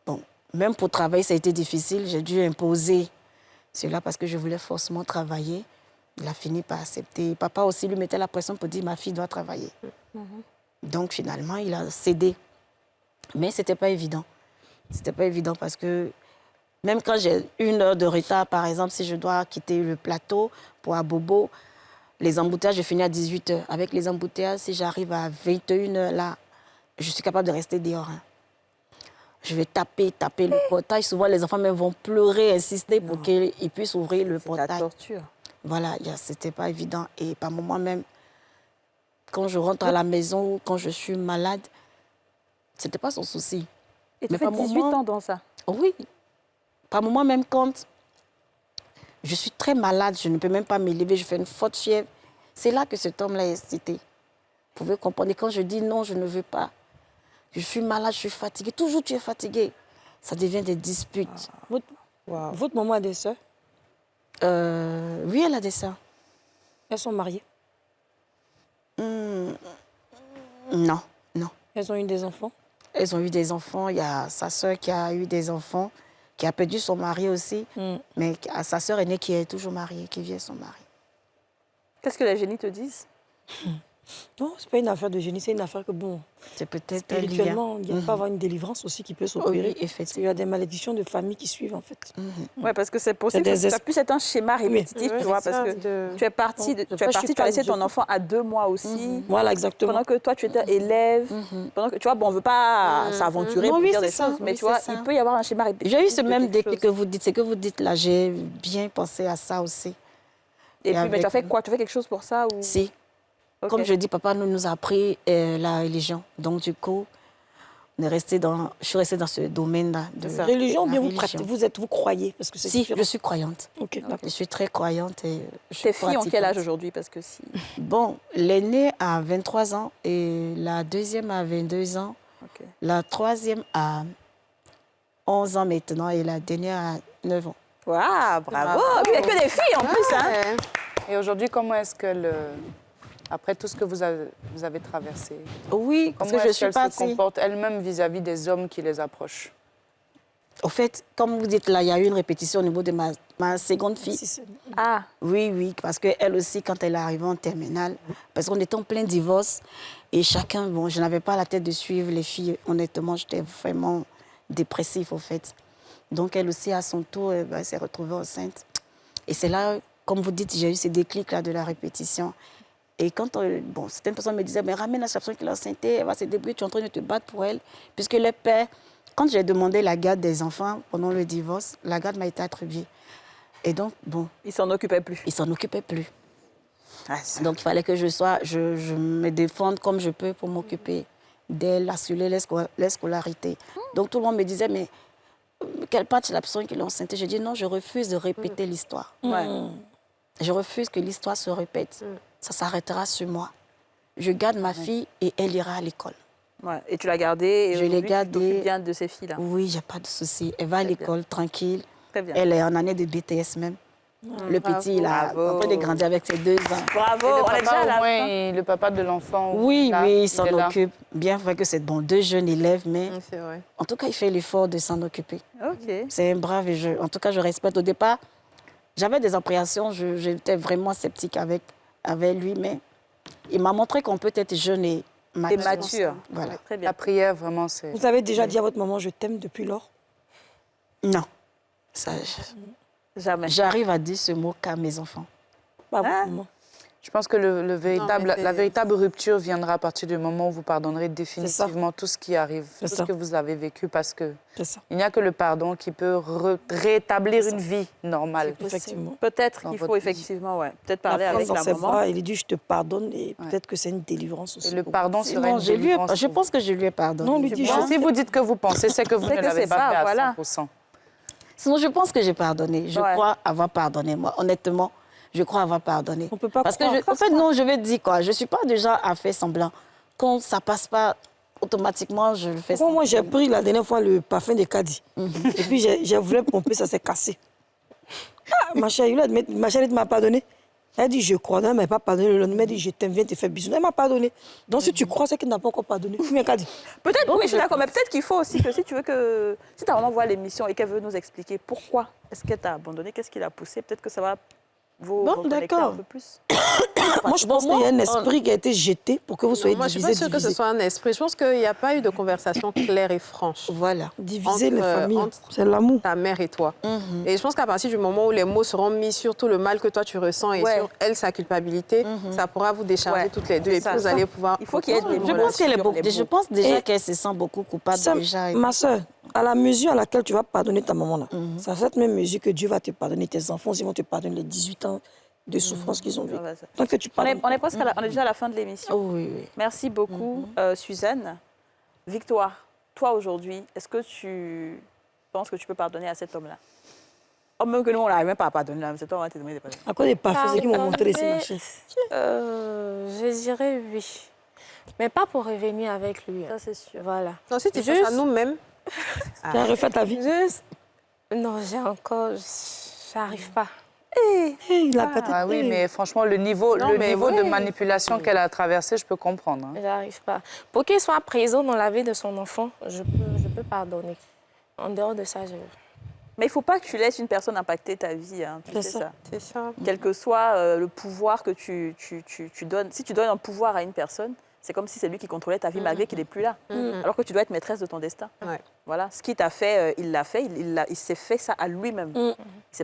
Bon, même pour travailler, ça a été difficile. J'ai dû imposer cela parce que je voulais forcément travailler. Il a fini par accepter. Papa aussi lui mettait la pression pour dire « ma fille doit travailler ». Donc finalement, il a cédé. Mais ce n'était pas évident. Ce n'était pas évident parce que Même quand j'ai 1 heure de retard, par exemple, si je dois quitter le plateau pour Abobo, les embouteillages, je finis à 18 h. Avec les embouteillages, si j'arrive à 21 h, là, je suis capable de rester dehors. Hein. Je vais taper le portail. Souvent, les enfants même vont pleurer, insister pour qu'ils puissent ouvrir le portail. C'est la torture. Voilà, c'était pas évident. Et par moments même, quand je rentre à la maison ou quand je suis malade, c'était pas son souci. Et tu fais 18 ans dans ça? Oui. Par moments même quand je suis très malade, je ne peux même pas me lever, je fais une forte fièvre. C'est là que cet homme-là est incité. Vous pouvez comprendre. Et quand je dis non, je ne veux pas. Je suis malade, je suis fatiguée. Toujours tu es fatiguée. Ça devient des disputes. Votre maman a des sœurs? Oui, elle a des sœurs. Elles sont mariées? Non. Elles ont eu des enfants? Elles ont eu des enfants. Il y a sa sœur qui a eu des enfants, qui a perdu son mari aussi. Mais sa sœur aînée qui est toujours mariée, qui vit avec son mari. Qu'est-ce que les génies te disent? Non, ce n'est pas une affaire de génie, c'est une affaire que, bon, c'est peut-être spirituellement, il y a pas avoir une délivrance aussi qui peut s'opérer. Oui, parce qu'il y a des malédictions de famille qui suivent, en fait. Oui, parce que c'est possible que ça puisse être un schéma répétitif, tu vois, parce que tu es parti, tu as laissé ton enfant à 2 mois aussi. Voilà, exactement. Pendant que toi, tu étais élève, pendant que, tu vois, bon, on ne veut pas s'aventurer pour dire des choses, mais tu vois, il peut y avoir un schéma répétitif. J'ai eu ce même déclic que vous dites, c'est que vous dites là, j'ai bien pensé à ça aussi. Et puis, mais tu as fait quoi? Tu as fait quelque chose pour ça ou... Si. Okay. Comme je dis, papa nous a appris la religion. Donc, du coup, je suis restée dans ce domaine-là. La religion, bien vous croyez parce que si, je suis croyante. Okay, je suis très croyante. Tes filles ont quel âge aujourd'hui? Parce que si... Bon, l'aînée a 23 ans et la deuxième a 22 ans. Okay. La troisième a 11 ans maintenant et la dernière a 9 ans. Waouh, bravo! Il n'y a que des filles en plus. Hein? Et aujourd'hui, comment est-ce que après tout ce que vous avez traversé, oui, parce que je suis partie. Se comporte elle-même vis-à-vis des hommes qui les approchent? Au fait, comme vous dites là, il y a eu une répétition au niveau de ma seconde fille. Ah. Oui, parce qu'elle aussi, quand elle est arrivée en terminale, parce qu'on était en plein divorce, et chacun, bon, je n'avais pas la tête de suivre les filles. Honnêtement, j'étais vraiment dépressive, au fait. Donc, elle aussi, à son tour, elle s'est retrouvée enceinte. Et c'est là, comme vous dites, j'ai eu ce déclic-là de la répétition. Et quand certaines personnes me disaient, mais ramène la personne qui l'a enceinte, elle va se débrouiller, tu es en train de te battre pour elle. Puisque le père, quand j'ai demandé la garde des enfants pendant le divorce, la garde m'a été attribuée. Et donc, bon... Il s'en occupait plus. Il s'en occupait plus. Donc, il fallait que je me défende comme je peux pour m'occuper d'elle, assurer les scolarités. Donc, tout le monde me disait, mais quelle part c'est la personne qui l'a enceinte? J'ai dit, non, je refuse de répéter l'histoire. Je refuse que l'histoire se répète. Ça s'arrêtera sur moi. Je garde ma fille et elle ira à l'école. Ouais. Et tu l'as gardée? Je l'ai gardée. Tu t'occupes bien de ces filles-là? Oui, il n'y a pas de souci. Elle va à l'école tranquille. Très bien. Elle est en année de BTS même. Le petit, il a en train de grandir avec ses 2 ans. Bravo, on est déjà à la fin. Le papa de l'enfant? Oui, il s'en occupe. Bien vrai que c'est 2 jeunes élèves, mais en tout cas, il fait l'effort de s'en occuper. Okay. C'est un brave et en tout cas, je respecte. Au départ, j'avais des appréhensions, j'étais vraiment sceptique avec lui, mais il m'a montré qu'on peut être jeune et mature. Voilà. Très bien. La prière, vraiment, c'est... Vous avez déjà dit à votre maman, je t'aime depuis lors? Non. Ça, jamais. J'arrive à dire ce mot qu'à mes enfants. Je pense que la véritable rupture viendra à partir du moment où vous pardonnerez définitivement tout ce qui arrive, tout ce que vous avez vécu, parce que il n'y a que le pardon qui peut rétablir une vie normale. Effectivement. Peut-être qu'il faut effectivement, peut-être parler avec la maman. Il dit, je te pardonne, et peut-être que c'est une délivrance aussi. Et le pardon serait une délivrance. Je pense que je lui ai pardonné. Non, lui dit, si vous dites que vous pensez, c'est que vous ne l'avez pas fait à 100%. Sinon, je pense que j'ai pardonné. Je crois avoir pardonné, moi, honnêtement. Je crois avoir pardonné. On peut pas parce croire. En fait, non, je vais te dire quoi. Je ne suis pas déjà à faire semblant. Quand ça ne passe pas automatiquement, je le fais semblant. Moi, j'ai pris la dernière fois le parfum de Kadi. Et puis, j'ai voulu pomper, ça s'est cassé. Ma chérie m'a pardonné. Elle dit, je crois. Non, elle ne m'a pas pardonné. Le lendemain, elle dit, je t'aime, viens te faire bisous. Elle m'a pardonné. Donc, si tu crois, c'est qu'elle n'a pas encore pardonné. Peut-être, oui, je suis d'accord. Mais peut-être qu'il faut aussi que si tu veux que... Si ta maman voit l'émission et qu'elle veut nous expliquer pourquoi est-ce qu'elle t'a abandonné, qu'est-ce qui l'a poussé, peut-être que ça va vous Bon, reconnecter d'accord. un peu plus. Moi, je pense qu'il y a un esprit qui a été jeté pour que vous soyez Moi, je ne suis divisés. pas sûre que ce soit un esprit. Je pense qu'il n'y a pas eu de conversation claire et franche. Voilà, diviser les entre, familles, entre c'est l'amour. ta mère et toi. Et je pense qu'à partir du moment où les mots seront mis sur tout le mal que toi tu ressens et sur elle, sa culpabilité, ça pourra vous décharger toutes les deux et puis vous allez pouvoir... Il faut qu'il y ait des Je pense qu'elle est beaucoup. Je pense déjà Et- qu'elle se sent beaucoup coupable Ça, déjà. ma soeur, à la mesure à laquelle tu vas pardonner ta maman, là, c'est à cette même mesure que Dieu va te pardonner. Tes enfants aussi vont te pardonner les 18 ans de souffrance qu'ils ont vécu. Tant que tu On est, pardonnes. on est presque on est déjà à la fin de l'émission. Oh, oui, oui. Merci beaucoup, Suzanne. Victoire, toi aujourd'hui, est-ce que tu penses que tu peux pardonner à cet homme-là? Homme que nous, on n'arrive même pas à pardonner, là, cet homme va te demander de pardonner. À quoi des parfaits, c'est qui m'ont montré ici, ma chérie. Je dirais oui. Mais pas pour revenir avec lui. Ça, c'est sûr. Voilà. Non, si tu fais ça nous-mêmes... Tu as refait ta vie. Juste... Non, j'ai encore... J'arrive pas. Il a pété. Ah oui, mais franchement, le niveau de manipulation qu'elle a traversé, je peux comprendre. Hein. J'arrive pas. Pour qu'il soit présent dans la vie de son enfant, je peux pardonner. En dehors de ça, je... Mais il ne faut pas que tu laisses une personne impacter ta vie. Hein, tu sais ça. C'est ça. Quel que soit le pouvoir que tu donnes. Si tu donnes un pouvoir à une personne, c'est comme si c'est lui qui contrôlait ta vie malgré qu'il n'est plus là. Alors que tu dois être maîtresse de ton destin. Ouais. Voilà. Ce qu'il t'a fait, il l'a fait. Il s'est fait ça à lui-même. Il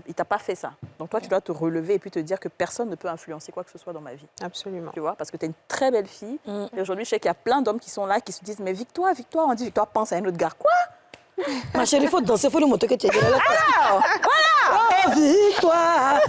ne t'a pas fait ça. Donc toi, tu dois te relever et puis te dire que personne ne peut influencer quoi que ce soit dans ma vie. Absolument. Tu vois, parce que tu es une très belle fille. Et aujourd'hui, je sais qu'il y a plein d'hommes qui sont là, qui se disent, mais Victoire, on dit Victoire pense à un autre gars. Quoi? Ma chérie, il faut danser, il faut lui montrer que tu es de la lettre. Alors, voilà! Oh, victoire!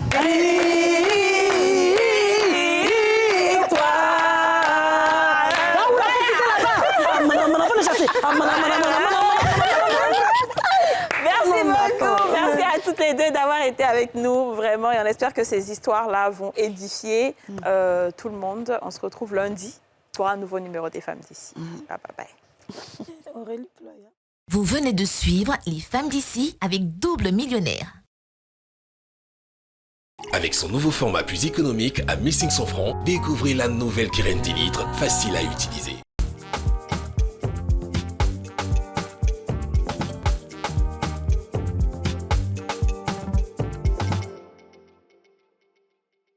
Merci beaucoup. Merci à toutes les deux d'avoir été avec nous, vraiment. Et on espère que ces histoires-là vont édifier tout le monde. On se retrouve lundi pour un nouveau numéro des Femmes d'ici. Bye bye. Aurélie Ploya. Vous venez de suivre Les Femmes d'ici avec Double Millionnaire. Avec son nouveau format plus économique à 1500 francs, découvrez la nouvelle Kiren 10 litres, facile à utiliser.